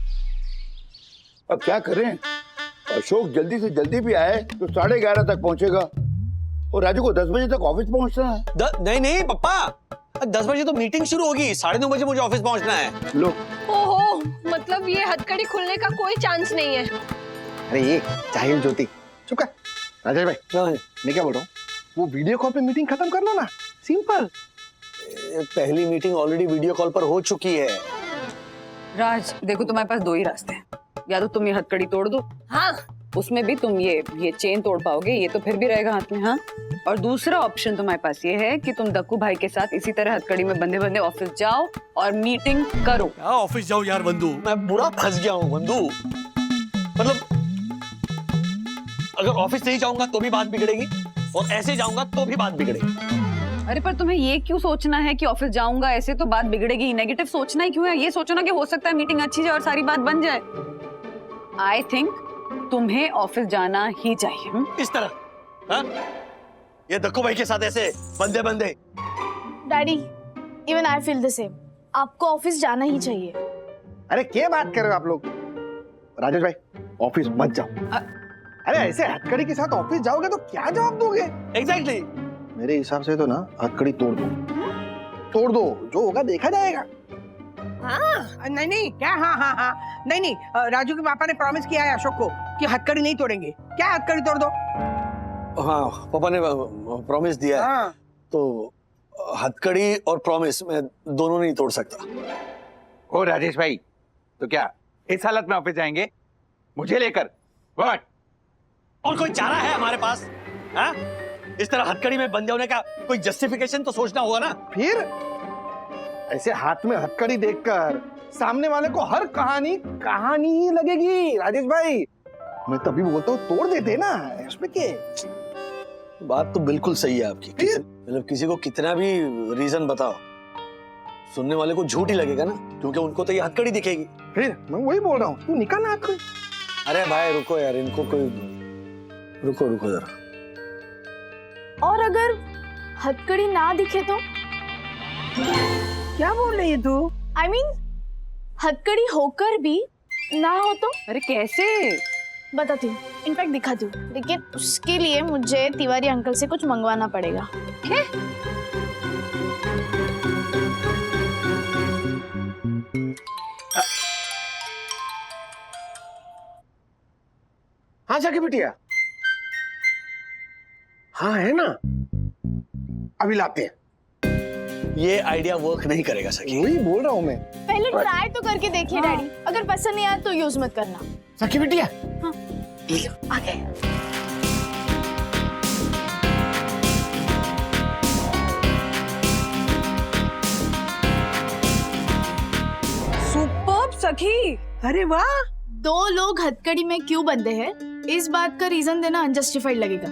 अब क्या करें? अशोक जल्दी से जल्दी भी आए तो 11:30 तक पहुंचेगा, और राजू को 10 बजे तक ऑफिस पहुंचना है। नहीं पप्पा, 10 बजे तो मीटिंग शुरू होगी, 9:30 बजे मुझे ऑफिस पहुंचना है। लो, ओहो, मतलब ये हथकड़ी खुलने का कोई चांस नहीं है। अरे ये जाहिल ज्योति, चुप कर। राजेश भाई, मैं क्या बोल रहा हूँ, वो वीडियो कॉल पे मीटिंग खत्म कर लो ना, सिंपल। पहली मीटिंग ऑलरेडी वीडियो कॉल पर हो चुकी है। राज, देखो तुम्हारे पास 2 ही रास्ते हैं, या तो तुम ये हथकड़ी तोड़ दो, हाँ, उसमें भी तुम ये चेन तोड़ पाओगे, ये तो फिर भी रहेगा हाथ में, हाँ। और दूसरा ऑप्शन तुम्हारे पास ये है कि तुम दक्कू भाई के साथ इसी तरह हथकड़ी में बंधे बंधे ऑफिस जाओ और मीटिंग करो। क्या ऑफिस जाओ यार बंधु, मैं बुरा फंस गया हूँ बंधु। मतलब अगर ऑफिस नहीं जाऊंगा तो भी बात बिगड़ेगी, और ऐसे जाऊंगा तो भी बात बिगड़ेगी। अरे पर तुम्हें ये क्यों सोचना है कि ऑफिस जाऊंगा ऐसे तो बात बिगड़ेगी? नेगेटिव सोचना ही क्यों है? ये सोचो ना कि हो सकता है मीटिंग अच्छी जाए और सारी बात बन जाए। आई थिंक तुम्हें ऑफिस जाना ही चाहिए। इस तरह, हाँ? ये दक्कू भाई के साथ ऐसे बंदे daddy, even I feel the same. आपको ऑफिस जाना ही चाहिए। अरे क्या बात कर रहे हो आप लोग? राजेश भाई, ऑफिस मत जाओ। अरे ऐसे हथकड़ी के साथ ऑफिस जाओगे तो क्या जवाब दोगे? एग्जैक्टली। मेरे हिसाब से तो ना हथकड़ी तोड़ दो, जो होगा देखा जाएगा। हाँ, नहीं क्या, हाँ, नहीं, राजू के पापा ने प्रॉमिस किया है अशोक को कि हथकड़ी नहीं तोड़ेंगे। क्या हथकड़ी तोड़ दो? हाँ, पापा ने प्रॉमिस दिया है। हाँ। तो हथकड़ी और प्रॉमिस मैं दोनों नहीं तोड़ सकता। ओ राजेश भाई, तो क्या इस हालत में ऑफिस जाएंगे मुझे लेकर? व्हाट? और कोई चारा है हमारे पास? हाँ? इस तरह हथकड़ी में बंधे होने का कोई जस्टिफिकेशन तो सोचना होगा ना। फिर ऐसे हाथ में हथकड़ी देखकर सामने वाले को हर कहानी ही लगेगी। राजेश भाई, मैं तभी बोलता हूँ तोड़ देते ना, इसमें क्या? बात तो बिल्कुल सही है आपकी। मतलब किसी को कितना भी रीजन बताओ, सुनने वाले को झूठ ही लगेगा ना, क्योंकि उनको तो ये हथकड़ी दिखेगी। फिर मैं वही बोल रहा हूँ, तू निकाल हथकड़ी। अरे भाई रुको यार, इनको कोई रुको जरा। और अगर हथकड़ी ना दिखे तो? क्या बोल रही है तू? I mean, हथकड़ी होकर भी ना हो तो? अरे कैसे? बताती हूँ, इनफैक्ट दिखाती हूँ, लेकिन उसके लिए मुझे तिवारी अंकल से कुछ मंगवाना पड़ेगा। हाँ जाके बिटिया, हाँ है ना, अभी लाते हैं। ये आइडिया वर्क नहीं करेगा सखी। वही बोल रहा हूँ मैं। पहले ट्राई तो करके देखिए डैडी, अगर पसंद नहीं आया तो यूज मत करना। सखी बिटिया, आगे। सखी। अरे वाह। 2 लोग हथकड़ी में क्यों बंधे हैं इस बात का रीजन देना अनजस्टिफाइड लगेगा,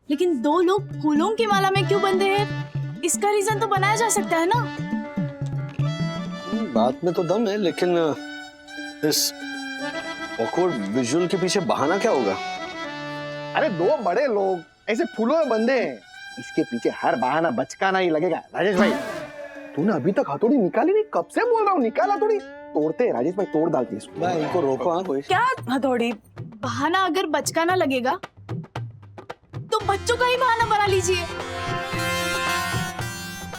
लेकिन 2 लोग फूलों की माला में क्यों बंधे हैं इसका रीजन तो बनाया जा सकता है ना। बात में तो दम है, लेकिन इस ऑकवर्ड विजुअल के पीछे बहाना क्या होगा? अरे 2 बड़े लोग ऐसे फूलों में बंधे हैं, इसके पीछे हर बहाना बचकाना ही लगेगा। राजेश भाई तूने अभी तक हथौड़ी निकाली नहीं, कब से बोल रहा हूँ निकाल हथौड़ी। तोड़ते राजेश भाई, तोड़ डालती इसको। मैं इनको रोको। हाँ कोई क्या हथौड़ी? बहाना अगर बचकाना लगेगा तो बच्चों का ही बहाना बना लीजिए।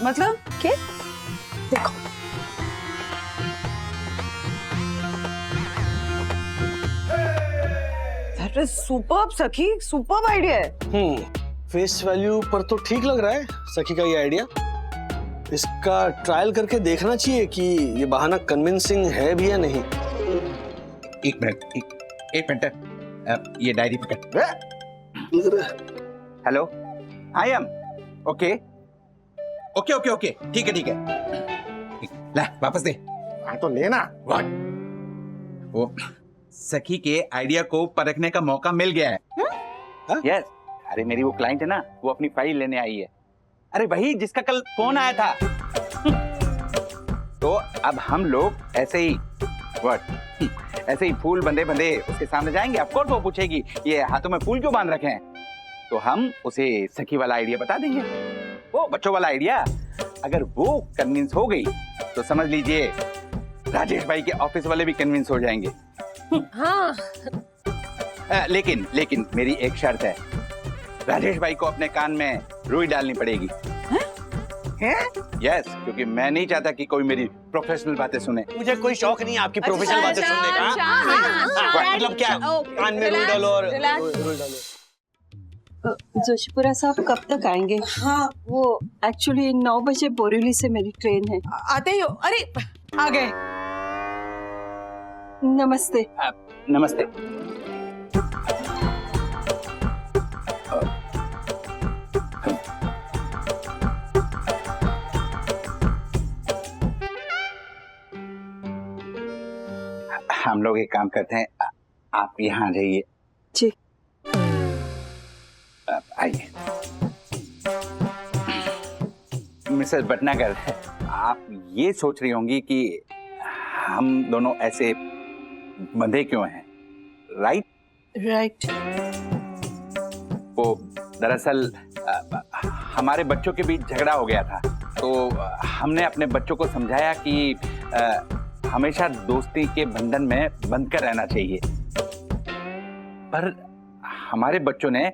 मतलब क्या? देखो दैट इज सुपर्ब सखी, सुपर्ब आइडिया है। फेस वैल्यू पर तो ठीक लग रहा है सखी का ये आइडिया। इसका ट्रायल करके देखना चाहिए कि ये बहाना कन्विंसिंग है भी या नहीं। एक मिनट, ये डायरी पकड़। Hello, I am okay okay okay okay, ठीक है। ला वापस दे। हाँ तो लेना। वो सखी के आइडिया को परखने का मौका मिल गया है। यस, अरे मेरी वो क्लाइंट है ना, वो अपनी फाइल लेने आई है। अरे वही जिसका कल फोन आया था। तो अब हम लोग ऐसे ही फूल बंधे उसके सामने जाएंगे। ऑफ कोर्स वो पूछेगी ये हाथों में फूल क्यों बांध रखे हैं, तो हम उसे सखी वाला आइडिया बता देंगे, वो बच्चों वाला आइडिया। अगर वो कन्विंस हो गई तो समझ लीजिए राजेश भाई के ऑफिस वाले भी कन्विंस हो जाएंगे। हाँ। लेकिन मेरी एक शर्त है, राजेश भाई को अपने कान में रुई डालनी पड़ेगी। यस, क्योंकि मैं नहीं चाहता कि कोई मेरी प्रोफेशनल बातें सुने। मुझे कोई शौक नहीं है आपकी प्रोफेशनल बातें सुनने का। मतलब क्या, कान में रुई डालो और रुई डालो। जोशीपुरा साहब कब तक आएंगे? हाँ, वो एक्चुअली 9 बजे बोरीवली से मेरी ट्रेन है। आते ही हो। अरे आ गए। नमस्ते। नमस्ते। हम लोग एक काम करते हैं, आप यहाँ जाइए। जी। आइए। मिसेस भटनागर, आप ये सोच रही होंगी कि हम दोनों ऐसे बंधे क्यों हैं, राइट? राइट। वो दरअसल हमारे बच्चों के बीच झगड़ा हो गया था, तो हमने अपने बच्चों को समझाया कि हमेशा दोस्ती के बंधन में बंध कर रहना चाहिए। पर हमारे बच्चों ने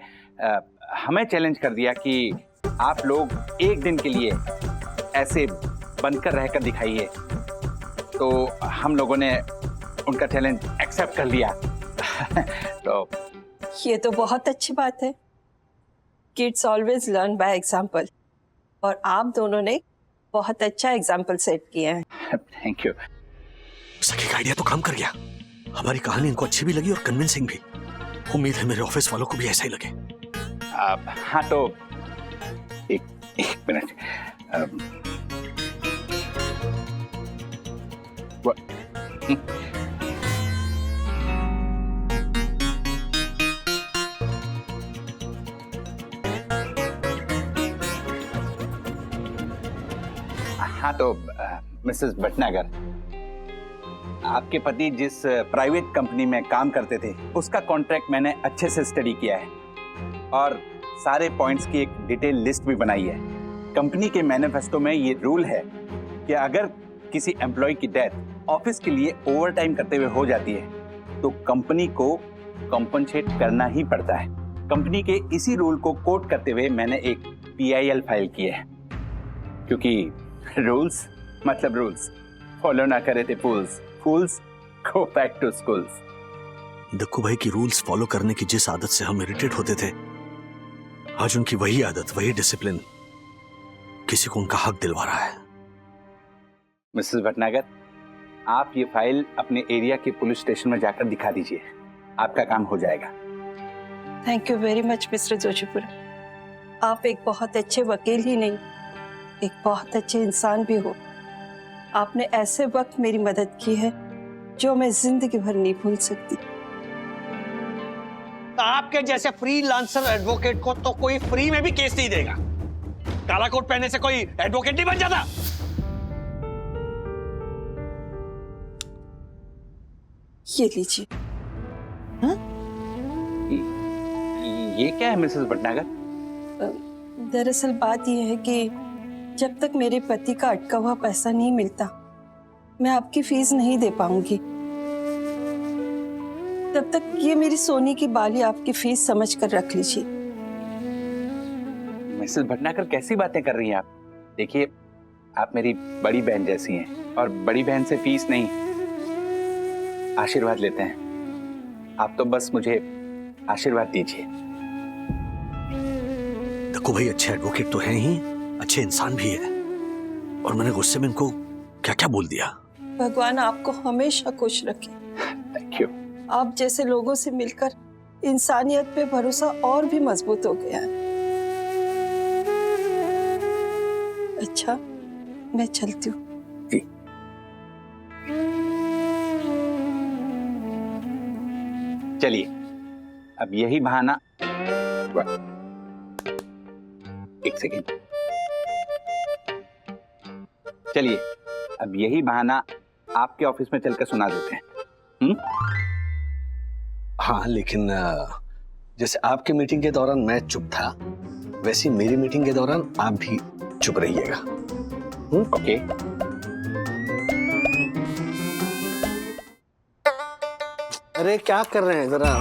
हमें चैलेंज कर दिया कि आप लोग एक दिन के लिए ऐसे बंधकर रहकर दिखाइए। तो हम लोगों ने उनका चैलेंज एक्सेप्ट कर लिया। तो ये तो बहुत अच्छी बात है। Kids always learn by example, और आप दोनों ने बहुत अच्छा एग्जाम्पल सेट किया है। Thank you. सखी का आइडिया तो काम कर गया। हमारी कहानी इनको अच्छी भी लगी और कन्विंसिंग भी। उम्मीद है मेरे ऑफिस वालों को भी ऐसा ही लगे। हाँ तो एक मिनट। हाँ तो मिसेस भटनागर, आपके पति जिस प्राइवेट कंपनी में काम करते थे उसका कॉन्ट्रैक्ट मैंने अच्छे से स्टडी किया है और सारे पॉइंट्स की एक डिटेल लिस्ट भी बनाई है। कंपनी के मैनिफेस्टो में ये रूल है कि अगर किसी एम्प्लॉय की डेथ ऑफिस के लिए ओवरटाइम करते हुए हो जाती है तो कंपनी को कॉम्पनसेट करना ही पड़ता है। कंपनी के इसी रूल को कोट करते हुए मैंने एक PIL फाइल की है, क्योंकि रूल्स मतलब रूल्स, फॉलो ना करे थे fools, fools go back to schools. Dakku भाई की रूल्स फॉलो करने की जिस आदत से हम इरिटेट होते थे, आज उनकी वही आदत, वही डिसिप्लिन किसी को उनका हक दिलवा रहा है। मिसेस भटनागर, आप ये फाइल अपने एरिया के पुलिस स्टेशन में जाकर दिखा दीजिए, आपका काम हो जाएगा। Thank you very much mister Joshipura. आप एक बहुत अच्छे वकील ही नहीं, एक बहुत अच्छे इंसान भी हो। आपने ऐसे वक्त मेरी मदद की है जो मैं जिंदगी भर नहीं भूल सकती। आपके जैसे फ्रीलांसर एडवोकेट को तो कोई फ्री में भी केस नहीं देगा। काला कोट पहनने से कोई एडवोकेट नहीं बन जाता। ये लीजिए। ये क्या है मिसेस भटनागर? दरअसल बात यह है कि जब तक मेरे पति का अटका हुआ पैसा नहीं मिलता, मैं आपकी फीस नहीं दे पाऊंगी। तब तक ये मेरी सोने की बाली आपकी फीस समझ कर रख लीजिए। मिसेस भटनागर कैसी बातें कर रही हैं आप? देखिए, आप मेरी बड़ी बहन जैसी हैं और बड़ी बहन से फीस नहीं, आशीर्वाद लेते हैं। आप तो बस मुझे आशीर्वाद दीजिए। देखो भाई, अच्छे एडवोकेट तो हैं ही, अच्छे इंसान भी है, और मैंने गुस्से में इनको क्या क्या बोल दिया। भगवान आपको हमेशा खुश रखे। Thank you. आप जैसे लोगों से मिलकर इंसानियत पे भरोसा और भी मजबूत हो गया है। अच्छा, मैं चलती हूँ। चलिए, अब यही बहाना, एक सेकेंड, चलिए अब यही बहाना आपके ऑफिस में चलकर सुना देते हैं। हाँ, लेकिन जैसे आपके मीटिंग के दौरान मैं चुप था, वैसे मेरी मीटिंग के दौरान आप भी चुप रहिएगा। ओके। अरे क्या कर रहे हैं जरा?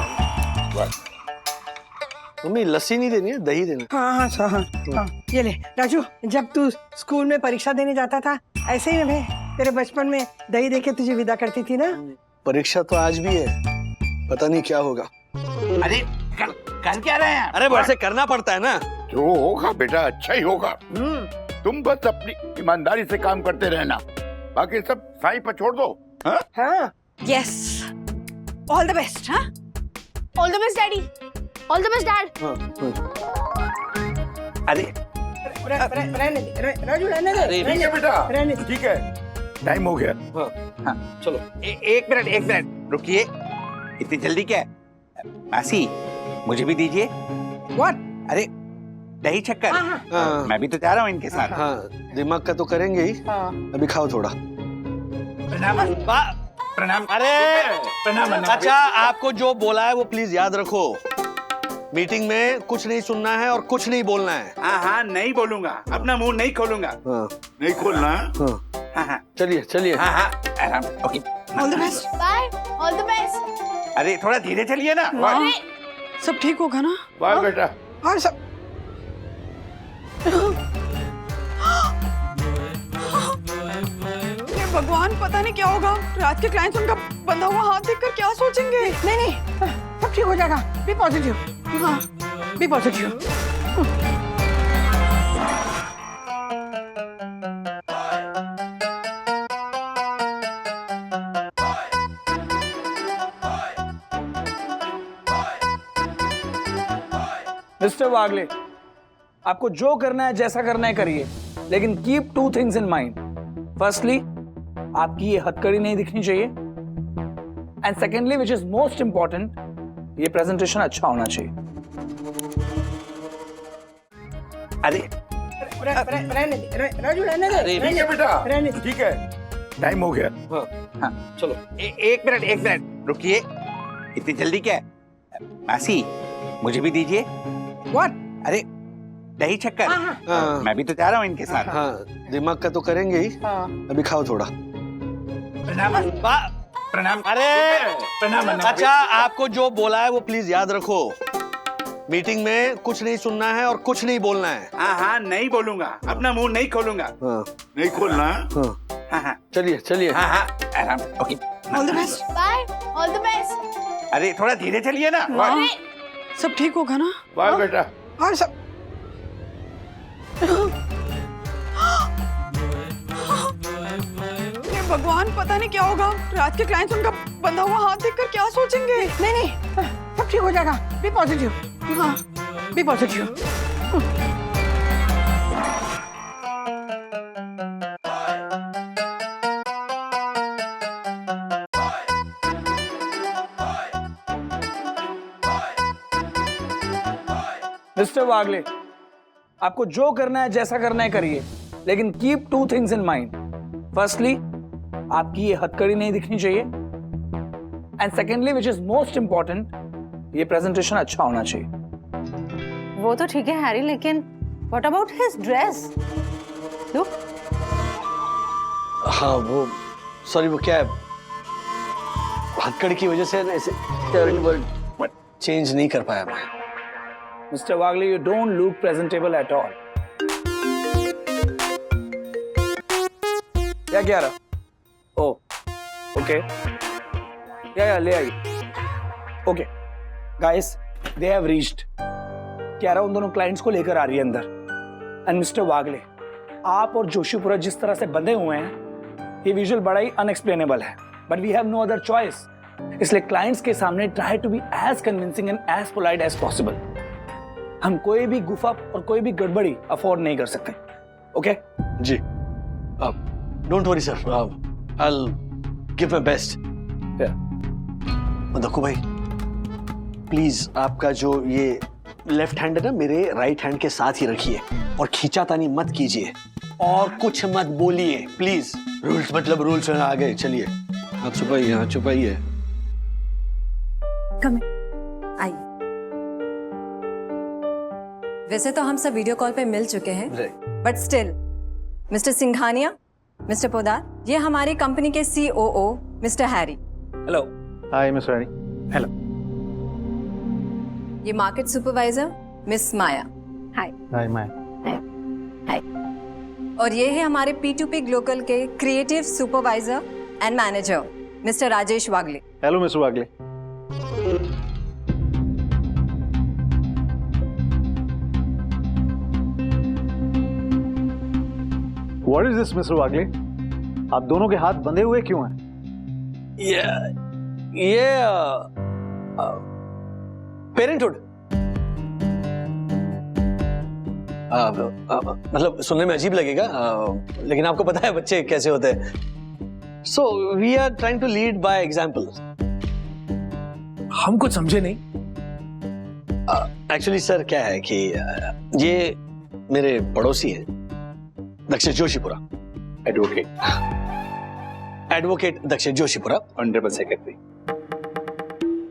मम्मी, लस्सी नहीं देनी है, दही देना। हाँ हाँ हाँ, ये ले राजू, जब तू स्कूल में परीक्षा देने जाता था, ऐसे ही मैं तेरे बचपन में दही देके तुझे विदा करती थी ना। परीक्षा तो आज भी है, पता नहीं क्या होगा। अरे कर क्या रहे हैं? अरे वैसे करना पड़ता है ना। जो होगा बेटा अच्छा ही होगा। तुम बस अपनी ईमानदारी से काम करते रहना, बाकी सब साई पर छोड़ दो। हाँ, यस, ऑल द बेस्ट। हाँ, all the best daddy. All the best dad. अरे रहने दे राजू, रहने दे। ठीक है बेटा, रहने दे। ठीक है, टाइम हो गया। हाँ, चलो एक मिनट रुकिए। इतनी जल्दी क्या है? मासी, मुझे भी दीजिए। What? अरे दही शक्कर। हाँ। मैं भी तो जा रहा हूँ इनके साथ। हाँ, दिमाग का तो करेंगे ही। अभी खाओ थोड़ा। प्रणाम। अरे प्रणाम। अच्छा, आपको जो बोला है वो प्लीज याद रखो। मीटिंग में कुछ नहीं सुनना है और कुछ नहीं बोलना है। हाँ, नहीं बोलूंगा, अपना मुंह नहीं खोलूंगा। हाँ, नहीं खोलना। हाँ, चलिए। हाँ, आराम। Okay, all the best. Bye. All the best. अरे थोड़ा धीरे चलिए ना। अरे सब ठीक होगा ना? बाय बेटा। और सब ये भगवान, पता नहीं क्या होगा। रात के क्लाइंट्स उनका बंधा हुआ हाथ देखकर क्या सोचेंगे? नहीं, सब ठीक हो जाएगा। Be positive. हाँ, बी पॉजिटिव। मिस्टर वागले, आपको जो करना है, जैसा करना है करिए, लेकिन keep 2 things in mind. Firstly, आपकी ये हथकड़ी नहीं दिखनी चाहिए, and secondly, which is most important, ये प्रेजेंटेशन अच्छा होना चाहिए। अरे रहने दे राजू, रहने दे। ठीक है बेटा, रहने दे। ठीक है, टाइम हो गया। हाँ, चलो एक मिनट रुकिए। इतनी जल्दी क्या है? मासी, मुझे भी दीजिए। What? अरे दही शक्कर। हाँ। मैं भी तो जा रहा हूँ इनके साथ। हाँ, दिमाग का तो करेंगे ही। अभी खाओ थोड़ा। प्रणाम। अरे अच्छा, आपको जो बोला है वो प्लीज याद रखो। मीटिंग में कुछ नहीं सुनना है और कुछ नहीं बोलना है। हाँ, नहीं बोलूंगा, अपना मुंह नहीं खोलूंगा। हाँ, नहीं खोलना। हाँ, चलिए। हाँ, आराम। Okay, all the best. Bye. All the best. अरे थोड़ा धीरे चलिए ना। अरे सब ठीक होगा ना? बाय बेटा। और सब ये भगवान, पता नहीं क्या होगा। रात के क्लाइंट्स उनका बंधा हुआ हाथ देखकर क्या सोचेंगे? नहीं, सब ठीक हो जाएगा। Be positive. हाँ, बी पॉजिटिव। मिस्टर वागले, आपको जो करना है जैसा करना है करिए, लेकिन keep 2 things in mind. Firstly, आपकी ये हथकड़ी नहीं दिखनी चाहिए, and secondly, which is most important, ये प्रेजेंटेशन अच्छा होना चाहिए। वो तो ठीक है हैरी, लेकिन what about his dress? Look. हाँ वो सॉरी, वो क्या है, हथकड़ी की वजह से ना ऐसे चेंज नहीं कर पाया मैं। Mister Wagle, you don't look presentable at all. क्या रहा? ओ ओके, या ले आई। Okay guys, they have reached. क्यारा उन दोनों क्लाइंट्स को लेकर आ रही है अंदर। एंड मिस्टर वागले, आप और जोशीपुरा जिस तरह से बंधे हुए हैं, ये विजुअल बड़ा ही अनएक्सप्लेनेबल है, but we have no other choice. इसलिए क्लाइंट्स के सामने try to be as convincing and as polite as possible. हम कोई भी गुफा और कोई भी गड़बड़ी अफोर्ड नहीं कर सकते। Okay ji, don't worry sir, I will give my best. देखो भाई, प्लीज आपका जो ये लेफ्ट हैंड है ना, मेरे राइट हैंड के साथ ही रखिए और खींचातानी मत कीजिए और कुछ मत बोलिए प्लीज। रूल्स मतलब रूल्स है, आगे चलिए। आप छुपाइए, हाँ छुपाइए। आइए। वैसे तो हम सब वीडियो कॉल पे मिल चुके हैं, but still mister Singhania, mister Poddar, ये हमारी कंपनी के COO mister Harry. Hello. Hi mister Harry. Hello. ये market supervisor miss Maya. Hi. Hi Maya. Hi. और ये है हमारे P2P ग्लोबल के creative supervisor and manager mister Rajesh Wagle. Hello mister Wagle. What is this, mister Wagle? आप दोनों के हाथ बंधे हुए क्यों हैं? ये पेरेंटहुड, मतलब सुनने में अजीब लगेगा, लेकिन आपको पता है बच्चे कैसे होते हैं। So we are trying to lead by example. हम कुछ समझे नहीं। एक्चुअली सर क्या है कि ये मेरे पड़ोसी हैं, दक्षिण जोशीपुरा। एडवोकेट दक्षिण Joshipura, honourable secretary.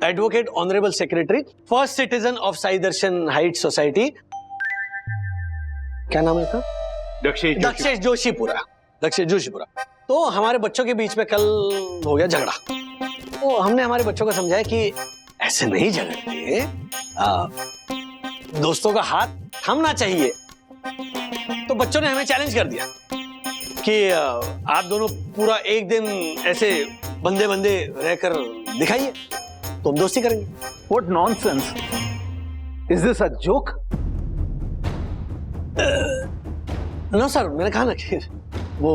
Advocate honourable secretary, first citizen of Sai Darshan height society. क्या नाम है इसका? दक्षिण जोशीपुरा। दक्षिण जोशीपुरा। तो हमारे बच्चों के बीच में कल हो गया झगड़ा, तो हमने हमारे बच्चों को समझाया कि ऐसे नहीं झगड़ते, दोस्तों का हाथ थामना चाहिए। तो बच्चों ने हमें चैलेंज कर दिया कि आप दोनों पूरा एक दिन ऐसे बंदे बंदे रहकर दिखाइए, तो हम दोस्ती करेंगे। What nonsense! Is this a joke? No sir, मैंने कहा ना कि वो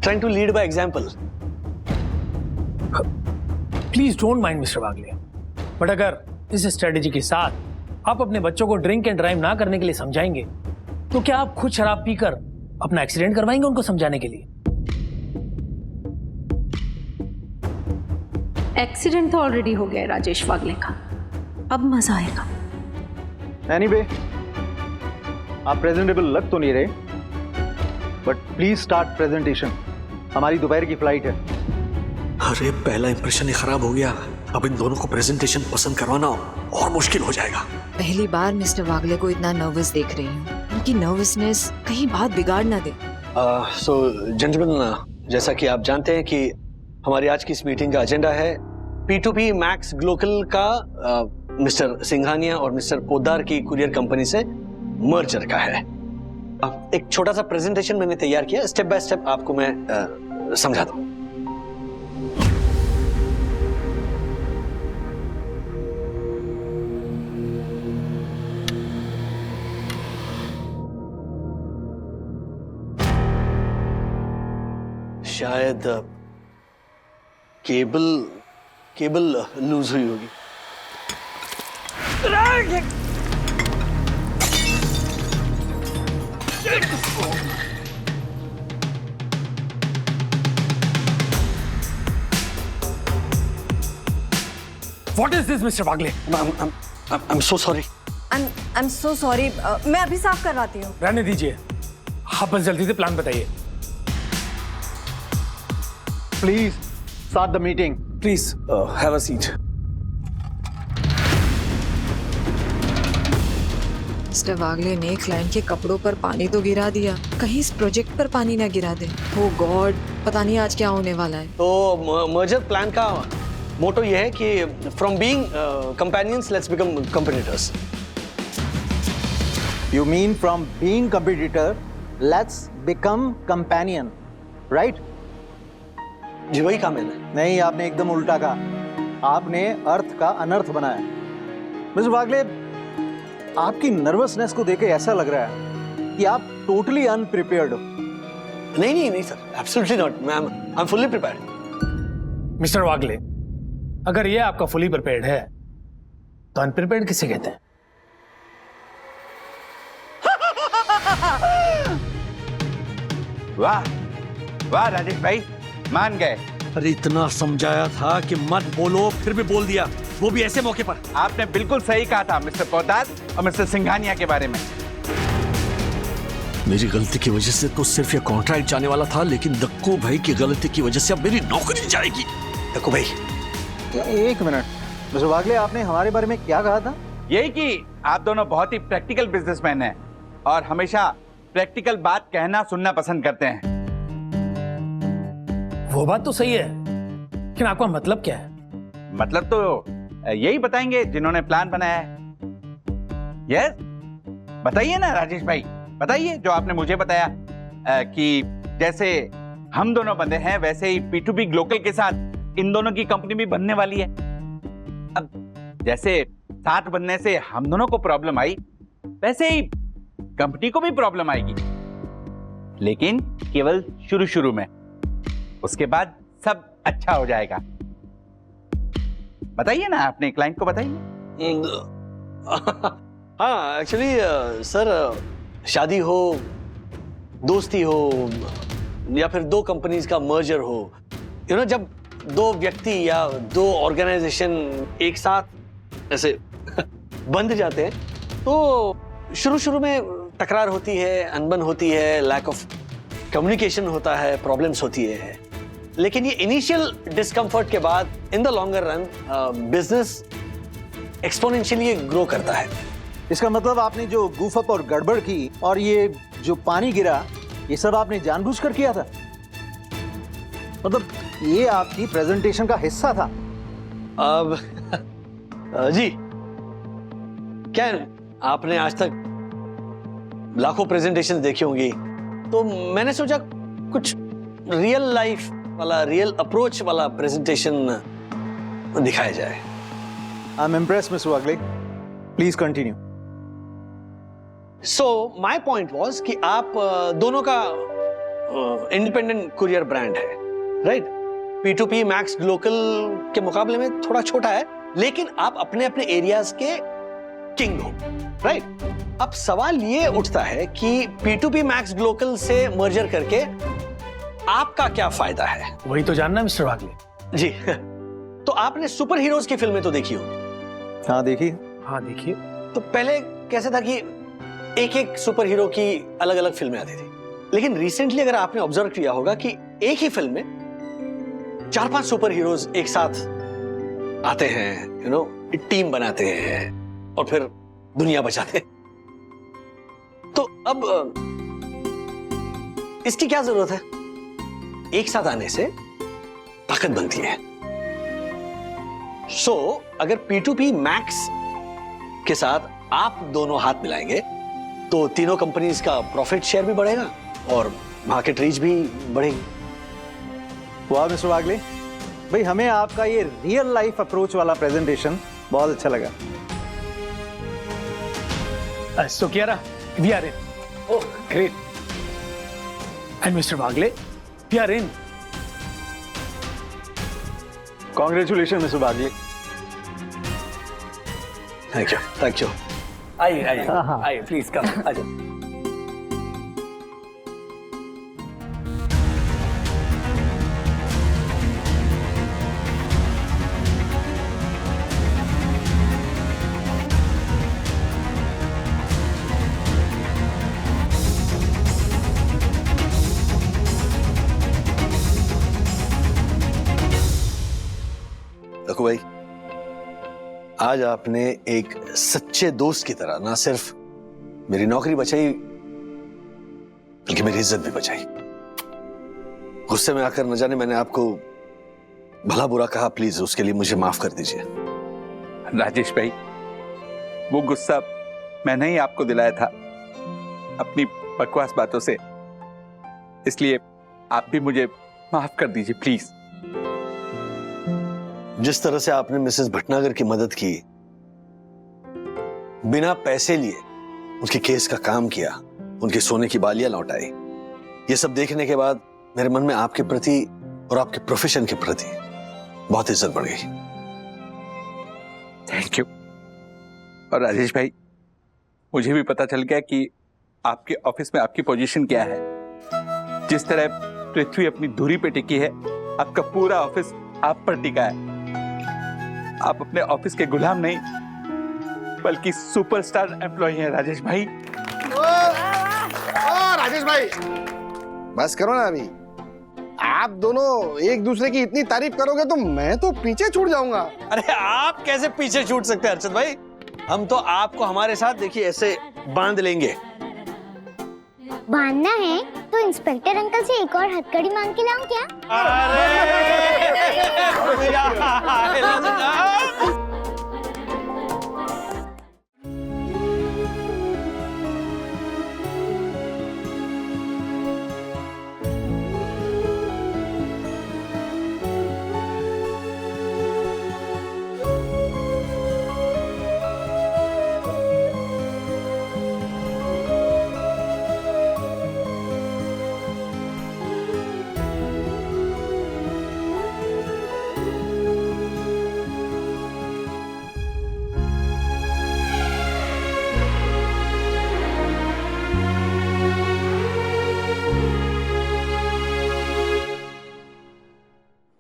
trying to lead by example. Please don't mind mister Wagle, but अगर इस स्ट्रेटेजी के साथ आप अपने बच्चों को ड्रिंक एंड ड्राइव ना करने के लिए समझाएंगे, तो क्या आप खुद शराब पीकर अपना एक्सीडेंट करवाएंगे उनको समझाने के लिए? एक्सीडेंट तो ऑलरेडी हो गया है राजेश वागले का, अब मजा आएगा। Anyway, आप प्रेजेंटेबल लग तो नहीं रहे, बट प्लीज स्टार्ट प्रेजेंटेशन। हमारी दोपहर की फ्लाइट है। अरे पहला इंप्रेशन ही खराब हो गया, अब इन दोनों को प्रेजेंटेशन पसंद करवाना और मुश्किल हो जाएगा। पहली बार मिस्टर वागले को इतना नर्वस देख रही हूँ। उनकी नर्वसनेस कहीं बात बिगाड़ ना दे। सो जेंटलमैन, जैसा कि आप जानते हैं कि हमारी आज की इस मीटिंग का एजेंडा है P2P मैक्स ग्लोबल का मिस्टर सिंघानिया और मिस्टर पोदार की कुरियर कंपनी से मर्जर का है। एक छोटा सा प्रेजेंटेशन मैंने तैयार किया, स्टेप बाय स्टेप आपको मैं समझा दूं। शायद केबल लूज हुई होगी। What is this, Mr. Wagle? I'm so sorry. I am so sorry, मैं अभी साफ करवाती हूँ। रहने दीजिए, आप बस जल्दी से प्लान बताइए। Please start the meeting. Please have a seat. Mister Wagle ने क्लाइंट के कपड़ों पर पानी तो गिरा दिया, कहीं इस प्रोजेक्ट पर पानी ना गिरा दे। ओ गॉड, पता नहीं आज क्या होने वाला है। तो मर्जर प्लान का मोटो ये है कि from being companions let's become competitors. You mean from being competitor, let's become companion, right? जी वही कहा मैंने। नहीं, आपने एकदम उल्टा कहा। आपने अर्थ का अनर्थ बनाया। मिस्टर वागले, आपकी नर्वसनेस को देख के ऐसा लग रहा है कि आप टोटली अनप्रिपेयर्ड हो। नहीं sir, absolutely not. I am fully prepared. Mister Wagle, अगर ये आपका फुली प्रिपेयर्ड है तो अनप्रिपेयर्ड किसे कहते हैं? वाह वाह राजेश भाई, मान गए। अरे इतना समझाया था कि मत बोलो, फिर भी बोल दिया, वो भी ऐसे मौके पर। आपने बिल्कुल सही कहा था मिस्टर पोद्दार और मिस्टर सिंघानिया के बारे में। मेरी गलती की वजह से तो सिर्फ ये कॉन्ट्रैक्ट जाने वाला था, लेकिन दक्कू भाई की गलती की वजह से अब मेरी नौकरी जाएगी। दक्कू भाई, एक मिनट मिस्टर वागले, आपने हमारे बारे में क्या कहा था? यही कि आप दोनों बहुत ही प्रैक्टिकल बिजनेसमैन हैं और हमेशा प्रैक्टिकल बात कहना सुनना पसंद करते हैं। वो बात तो सही है, लेकिन आपका मतलब क्या है? मतलब तो यही बताएंगे जिन्होंने प्लान बनाया है। यस, बताइए ना राजेश भाई, बताइए जो आपने मुझे बताया कि जैसे हम दोनों बंदे हैं वैसे ही P2P ग्लोकल के साथ इन दोनों की कंपनी भी बनने वाली है। अब जैसे साथ बनने से हम दोनों को प्रॉब्लम आई, वैसे ही कंपनी को भी प्रॉब्लम आएगी, लेकिन केवल शुरू शुरू में। उसके बाद सब अच्छा हो जाएगा। बताइए ना, अपने क्लाइंट को बताइए। हाँ एक्चुअली सर, शादी हो, दोस्ती हो, या फिर दो कंपनीज का मर्जर हो, यू नो, जब दो व्यक्ति या दो ऑर्गेनाइजेशन एक साथ ऐसे बंध जाते हैं तो शुरू शुरू में तकरार होती है, अनबन होती है, लैक ऑफ कम्युनिकेशन होता है, प्रॉब्लम्स होती है। लेकिन ये इनिशियल डिस्कम्फर्ट के बाद in the longer run business exponentially grow करता है। इसका मतलब आपने जो गूफ अप और गड़बड़ की और ये जो पानी गिरा, ये सब आपने जानबूझकर किया था? मतलब ये आपकी प्रेजेंटेशन का हिस्सा था? अब जी, क्या आपने आज तक लाखों प्रेजेंटेशन देखी होंगी, तो मैंने सोचा कुछ रियल लाइफ वाला, रियल अप्रोच वाला प्रेजेंटेशन दिखाया जाए। I am impressed mister Wagle, please continue. So my point was कि आप दोनों का इंडिपेंडेंट कुरियर ब्रांड है, राइट? P2P मैक्स ग्लोकल के मुकाबले में थोड़ा छोटा है, लेकिन आप अपने अपने एरियाज के किंग हो, राइट? अब सवाल ये उठता है कि P2P मैक्स ग्लोकल से मर्जर करके आपका क्या फायदा है? वही तो जानना मिस्टर वागले। जी तो आपने सुपर हीरोज की फिल्में तो देखी होंगी। हाँ देखी। हाँ देखिए। तो पहले कैसा था कि एक एक सुपर हीरो की अलग अलग फिल्में आती थी, लेकिन रिसेंटली अगर आपने ऑब्जर्व किया होगा कि एक ही फिल्म में 4-5 सुपर हीरोज एक साथ आते हैं, यू नो, टीम बनाते हैं और फिर दुनिया बचाते हैं। तो अब इसकी क्या जरूरत है? एक साथ आने से ताकत बनती है। सो अगर P2P मैक्स के साथ आप दोनों हाथ मिलाएंगे तो तीनों कंपनीज का प्रॉफिट शेयर भी बढ़ेगा और मार्केट रीच भी बढ़ेगी। वाह मिस्टर वागले भाई, हमें आपका ये रियल लाइफ अप्रोच वाला प्रेजेंटेशन बहुत अच्छा लगा। So Kiara, we are in. Oh, great. And Mr. Wagle, we are in. Congratulations, Mr. Wagle. Thank you. Thank you. आइए, प्लीज कम आ जाओ। लखू भाई, आज आपने एक सच्चे दोस्त की तरह ना सिर्फ मेरी नौकरी बचाई बल्कि मेरी इज्जत भी बचाई। गुस्से में आकर न जाने मैंने आपको भला बुरा कहा, प्लीज उसके लिए मुझे माफ कर दीजिए। राजेश भाई, वो गुस्सा मैंने ही आपको दिलाया था अपनी बकवास बातों से, इसलिए आप भी मुझे माफ कर दीजिए प्लीज। जिस तरह से आपने मिसेस भटनागर की मदद की, बिना पैसे लिए उसके केस का काम किया, उनके सोने की बालियां लौटाई, ये सब देखने के बाद मेरे मन में आपके प्रति और आपके प्रोफेशन के प्रति बहुत इज्जत बढ़ गई। Thank you. और राजेश भाई, मुझे भी पता चल गया कि आपके ऑफिस में आपकी पोजीशन क्या है। जिस तरह पृथ्वी अपनी धुरी पे टिकी है, आपका पूरा ऑफिस आप पर टिका है। आप अपने ऑफिस के गुलाम नहीं बल्कि सुपरस्टार एम्प्लॉय हैं राजेश भाई। राजेश भाई, बस करो ना अभी। आप दोनों एक दूसरे की इतनी तारीफ करोगे तो मैं तो पीछे छूट जाऊंगा। अरे आप कैसे पीछे छूट सकते हैं अर्षद भाई? हम तो आपको हमारे साथ देखिए ऐसे बांध लेंगे। बांधना है तो इंस्पेक्टर अंकल से एक और हथकड़ी मांग के लाऊं क्या?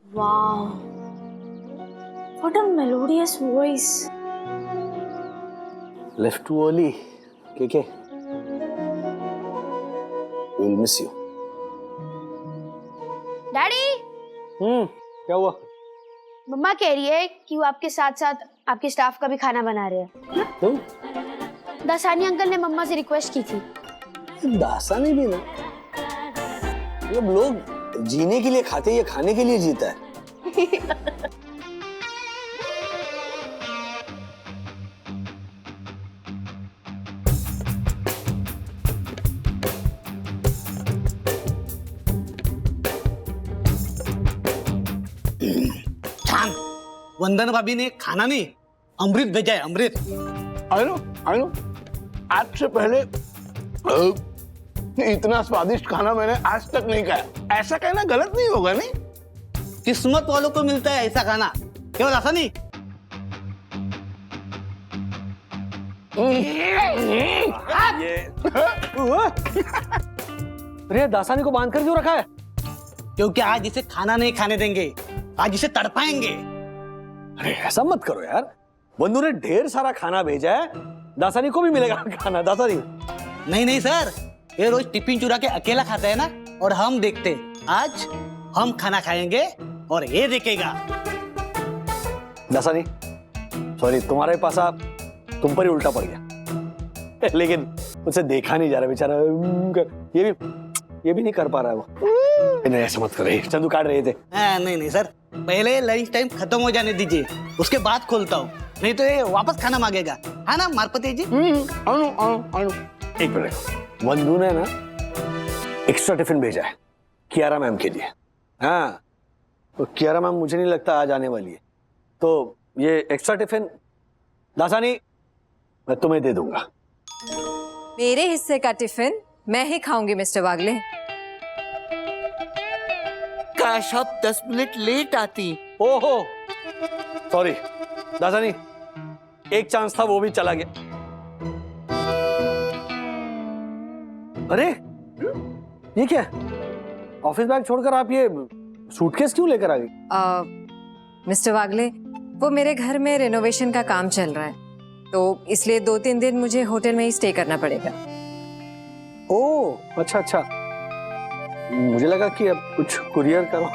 Wow. What a melodious voice. Left too early, KK. We'll miss you. Daddy, क्या हुआ? मम्मा कह रही है कि वो आपके साथ साथ आपके स्टाफ का भी खाना बना रहे हैं। तुम? दासानी अंकल ने मम्मा से रिक्वेस्ट की थी। दासानी भी ना, मतलब लोग जीने के लिए खाते, ये खाने के लिए जीता है। वंदन भाभी ने खाना नहीं, अमृत भेजा है, अमृत। I know. आज से पहले इतना स्वादिष्ट खाना मैंने आज तक नहीं खाया। ऐसा कहना गलत नहीं होगा, नहीं? किस्मत वालों को मिलता है ऐसा खाना, केवल ऐसा नहीं। अरे दासानी को बांध कर क्यों रखा है? क्योंकि आज इसे खाना नहीं खाने देंगे, आज इसे तड़पाएंगे। अरे ऐसा मत करो यार, बंधु ने ढेर सारा खाना भेजा है, दासानी को भी मिलेगा खाना। दासानी नहीं सर, ये रोज टिफिन चुरा के अकेला खाता है ना, और हम देखते आज हम खाना खाएंगे और ये देखेगा। दासानी सॉरी, तुम्हारे पास आप तुम पर ही उल्टा पड़ गया। लेकिन उसे देखा नहीं जा रहा बेचारा, ये भी नहीं कर पा रहा है वो। नहीं ऐसा मत करो, चंदू काट रहे थे। नहीं सर, पहले लंच टाइम खत्म हो जाने दीजिए, उसके बाद खोलता हूँ, नहीं तो ये वापस खाना मांगेगा। है ना मारपति जी? एक मिनट, वंदू ने ना एक्स्ट्रा टिफिन भेजा है कियारा मैम के लिए। हाँ, तो कियारा मैम मुझे नहीं लगता आज आने वाली है, तो ये एक्स्ट्रा टिफिन दासानी मैं तुम्हें दे दूंगा। मेरे हिस्से का टिफिन मैं ही खाऊंगी मिस्टर वागले। काश आप 10 मिनट लेट आती। ओहो सॉरी दासानी, एक चांस था वो भी चला गया। अरे ये क्या, ऑफिस बैग छोड़कर आप ये सूटकेस क्यों लेकर आ गई? मिस्टर वागले, वो मेरे घर में रेनोवेशन का काम चल रहा है, तो इसलिए 2-3 दिन मुझे होटल में ही स्टे करना पड़ेगा। ओह अच्छा, मुझे लगा कि अब कुछ कुरियर करो।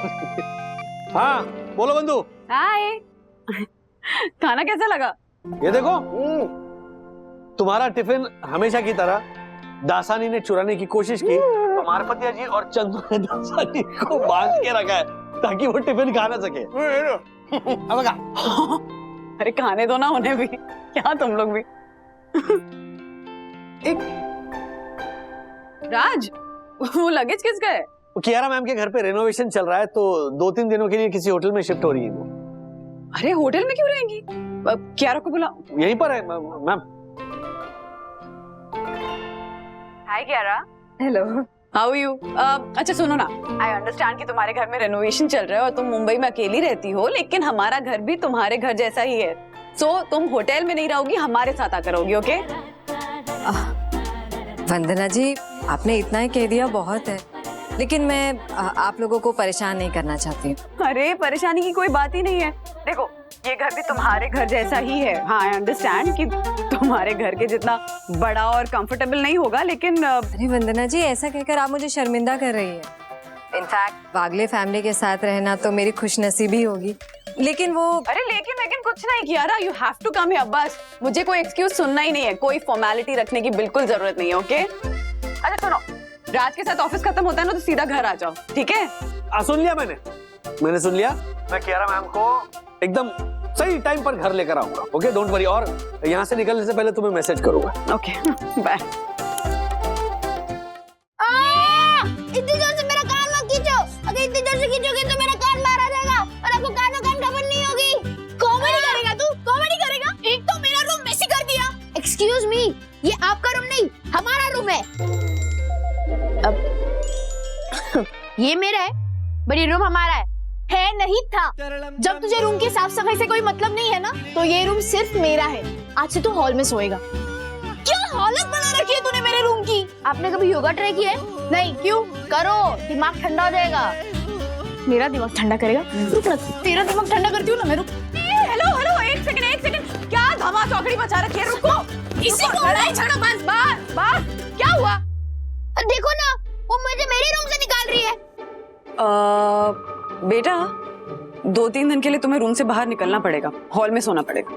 हाँ बोलो बंधु। हाय। खाना कैसा लगा? ये देखो, तुम्हारा टिफिन हमेशा की तरह दासानी ने चुराने की कोशिश की, तो मारफतिया जी और चंदू ने दासानी को बांध के रखा है ताकि वो टिफिन खा ना सके। अब का अरे खाने दो ना उन्हें भी, क्या तुम लोग भी। एक राज, वो लगेज किसका है? कियारा मैम के घर पे रेनोवेशन चल रहा है, तो 2-3 दिनों के लिए किसी होटल में शिफ्ट हो रही है वो। अरे होटल में क्यों रहेंगी? कियारा को बुला। यहीं पर है ma'am. Hi Kiara. Hello, how you? अच्छा सुनो ना, आई अंडरस्टैंड कि तुम्हारे घर में रेनोवेशन चल रहा है और तुम मुंबई में अकेली रहती हो, लेकिन हमारा घर भी तुम्हारे घर जैसा ही है। सो तुम होटल में नहीं रहोगी, हमारे साथ आकर रहोगी, ओके? वंदना जी, आपने इतना ही कह दिया बहुत है, लेकिन मैं आप लोगों को परेशान नहीं करना चाहती हूँ। अरे परेशानी की कोई बात ही नहीं है। देखो, ये घर भी तुम्हारे घर जैसा ही है। हाँ, आई अंडरस्टैंड कि तुम्हारे घर के जितना बड़ा और कंफर्टेबल नहीं होगा, लेकिन अरे वंदना जी, ऐसा कहकर आप मुझे शर्मिंदा कर रही है। इनफैक्ट वागले फैमिली के साथ रहना तो मेरी खुशनसीबी होगी, लेकिन वो अरे लेकिन कुछ नहीं Kiara, you have to come here. बस मुझे कोई एक्सक्यूज सुनना ही नहीं है, कोई फॉर्मेलिटी रखने की बिल्कुल जरूरत नहीं है, ओके? अच्छा सुनो, राज के साथ ऑफिस खत्म होता है ना, तो सीधा घर आ जाओ, ठीक है? सुन लिया मैंने सुन लिया। मैं कियारा मैम को एकदम सही टाइम पर घर लेकर आऊंगा, ओके? Don't worry. और यहाँ से निकलने से पहले तुम्हें मैसेज करूंगा, ओके? बाय। इतनी जोर से मेरा कान मत खींचो, अगर इतनी जोर से खींचोगे तो मेरा कान बाहर आ जाएगा और आपको कानों कान खबर नहीं होगी। कॉमेडी करेगा तू, कॉमेडी करेगा। एक तो मेरा रूम मेसी कर दिया। एक्सक्यूज मी, ये आपका रूम नहीं, हमारा रूम है। अब ये मेरा है, पर ये रूम हमारा है नहीं था। जब तुझे रूम की साफ सफाई से कोई मतलब नहीं है ना, तो ये रूम सिर्फ मेरा है। आज से तू हॉल में सोएगा। क्या हालत बना रखी है तूने मेरे रूम की? आपने कभी योगा ट्राई किया है? नहीं, क्यों? करो, दिमाग ठंडा हो जाएगा। मेरा दिमाग ठंडा करेगा? रुक ना, तेरा दिमाग ठंडा करती हूँ ना मैं। रुक। हेलो, एक सेकंड। क्या धमा चौकड़ी मचा रखी है? रुको, इसी को लड़ाई झगड़ा बस क्या हुआ? देखो ना, वो मुझे मेरे रूम से निकाल रही है। बेटा, 2-3 दिन के लिए तुम्हें रूम से बाहर निकलना पड़ेगा, हॉल में सोना पड़ेगा।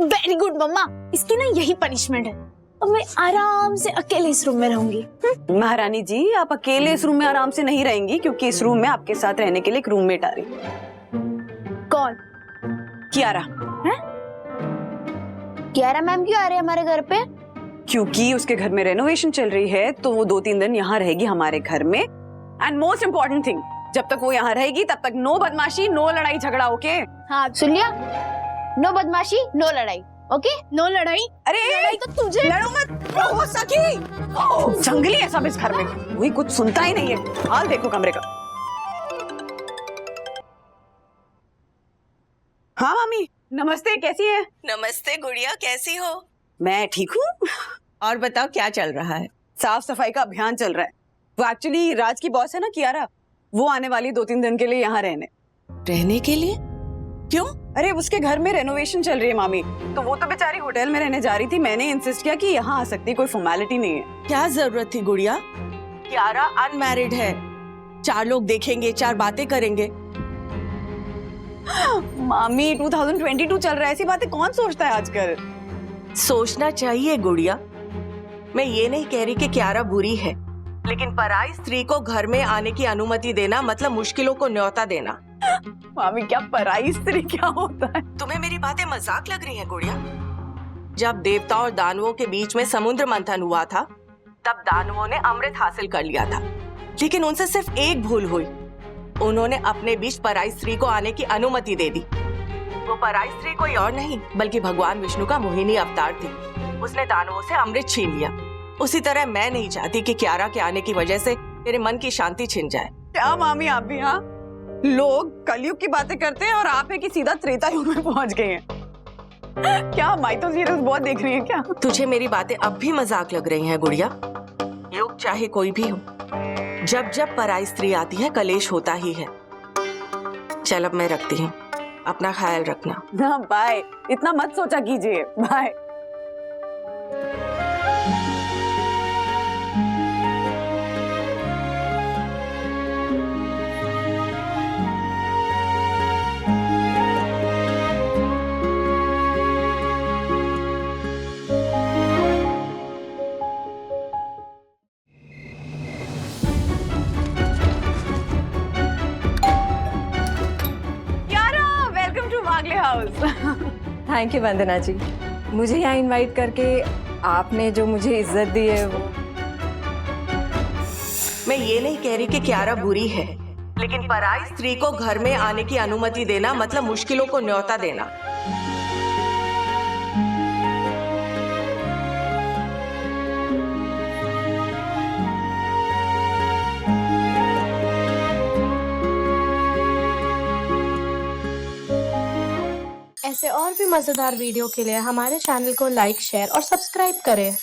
वेरी गुड मम्मा, इसकी ना यही पनिशमेंट है। अब मैं आराम से अकेले इस रूम में रहूंगी। महारानी जी, आप अकेले इस रूम में आराम से नहीं रहेंगी, क्योंकि इस रूम में आपके साथ रहने के लिए एक रूममेट आ रही है। कौन? कियारा। कियारा मैम क्यों आ रहे हैं हमारे घर पे? क्योंकि उसके घर में रेनोवेशन चल रही है, तो वो 2-3 दिन यहाँ रहेगी हमारे घर में। एंड मोस्ट इम्पोर्टेंट थिंग, जब तक वो यहाँ रहेगी तब तक नो बदमाशी, नो लड़ाई झगड़ा, ओके? हाँ, सुन लिया? नो बदमाशी, नो लड़ाई, ओके? नो लड़ाई? अरे लड़ाई तो तुझे। लड़ो मत, हो सकी। जंगली है सब इस घर में, कोई कुछ सुनता ही नहीं है। हाल देखो कमरे का। हाँ मामी, नमस्ते, कैसी है? नमस्ते गुड़िया, कैसी हो? मैं ठीक हूँ। और बताओ क्या चल रहा है? साफ सफाई का अभियान चल रहा है। वो एक्चुअली राज की बॉस है ना कियारा, वो आने वाली 2-3 दिन के लिए यहाँ रहने के लिए? क्यों? अरे उसके घर में रेनोवेशन चल रही है मामी, तो वो तो बेचारी होटल में रहने जा रही थी। मैंने इंसिस्ट किया कि यहाँ आ सकती, कोई फॉर्मेलिटी नहीं है। क्या जरूरत थी गुड़िया? कियारा अनमैरिड है, 4 लोग देखेंगे, 4 बातें करेंगे। मामी, 2022 चल रहा है, ऐसी बातें कौन सोचता है आजकल? सोचना चाहिए गुड़िया। मैं ये नहीं कह रही कि कियारा बुरी है, लेकिन पराई स्त्री को घर में आने की अनुमति देना मतलब मुश्किलों को न्योता देना। मामी, क्या पराई स्त्री क्या होता है? तुम्हें मेरी बातें मजाक लग रही हैं गुड़िया? जब देवताओं और दानवों के बीच में समुद्र मंथन हुआ था, तब दानवों ने अमृत हासिल कर लिया था, लेकिन उनसे सिर्फ एक भूल हुई। उन्होंने अपने बीच पराई स्त्री को आने की अनुमति दे दी। वो पराई स्त्री कोई और नहीं बल्कि भगवान विष्णु का मोहिनी अवतार थी। उसने दानवों से अमृत छीन लिया। उसी तरह मैं नहीं चाहती कि कियारा के आने की वजह से तेरे मन की शांति छिन जाए। क्या मामी, आप भी? हाँ, लोग कलयुग की बातें करते हैं और आप है कि सीधा त्रेता युग में पहुंच गए हैं। क्या माइथो सीरीज बहुत देख रही है क्या? तुझे मेरी बातें अब भी मजाक लग रही हैं गुड़िया? युग चाहे कोई भी हो, जब जब पराई स्त्री आती है कलेश होता ही है। चल अब मैं रखती हूँ, अपना ख्याल रखना। हाँ बाय, इतना मत सोचा कीजिए, bye. Wagle house. Thank you Vandana ji, मुझे यहाँ इनवाइट करके आपने जो मुझे इज्जत दी है वो। मैं ये नहीं कह रही कि क्यारा बुरी है, लेकिन पराई स्त्री को घर में आने की अनुमति देना मतलब मुश्किलों को न्योता देना। ऐसे और भी मजेदार वीडियो के लिए हमारे चैनल को लाइक, शेयर और सब्सक्राइब करें।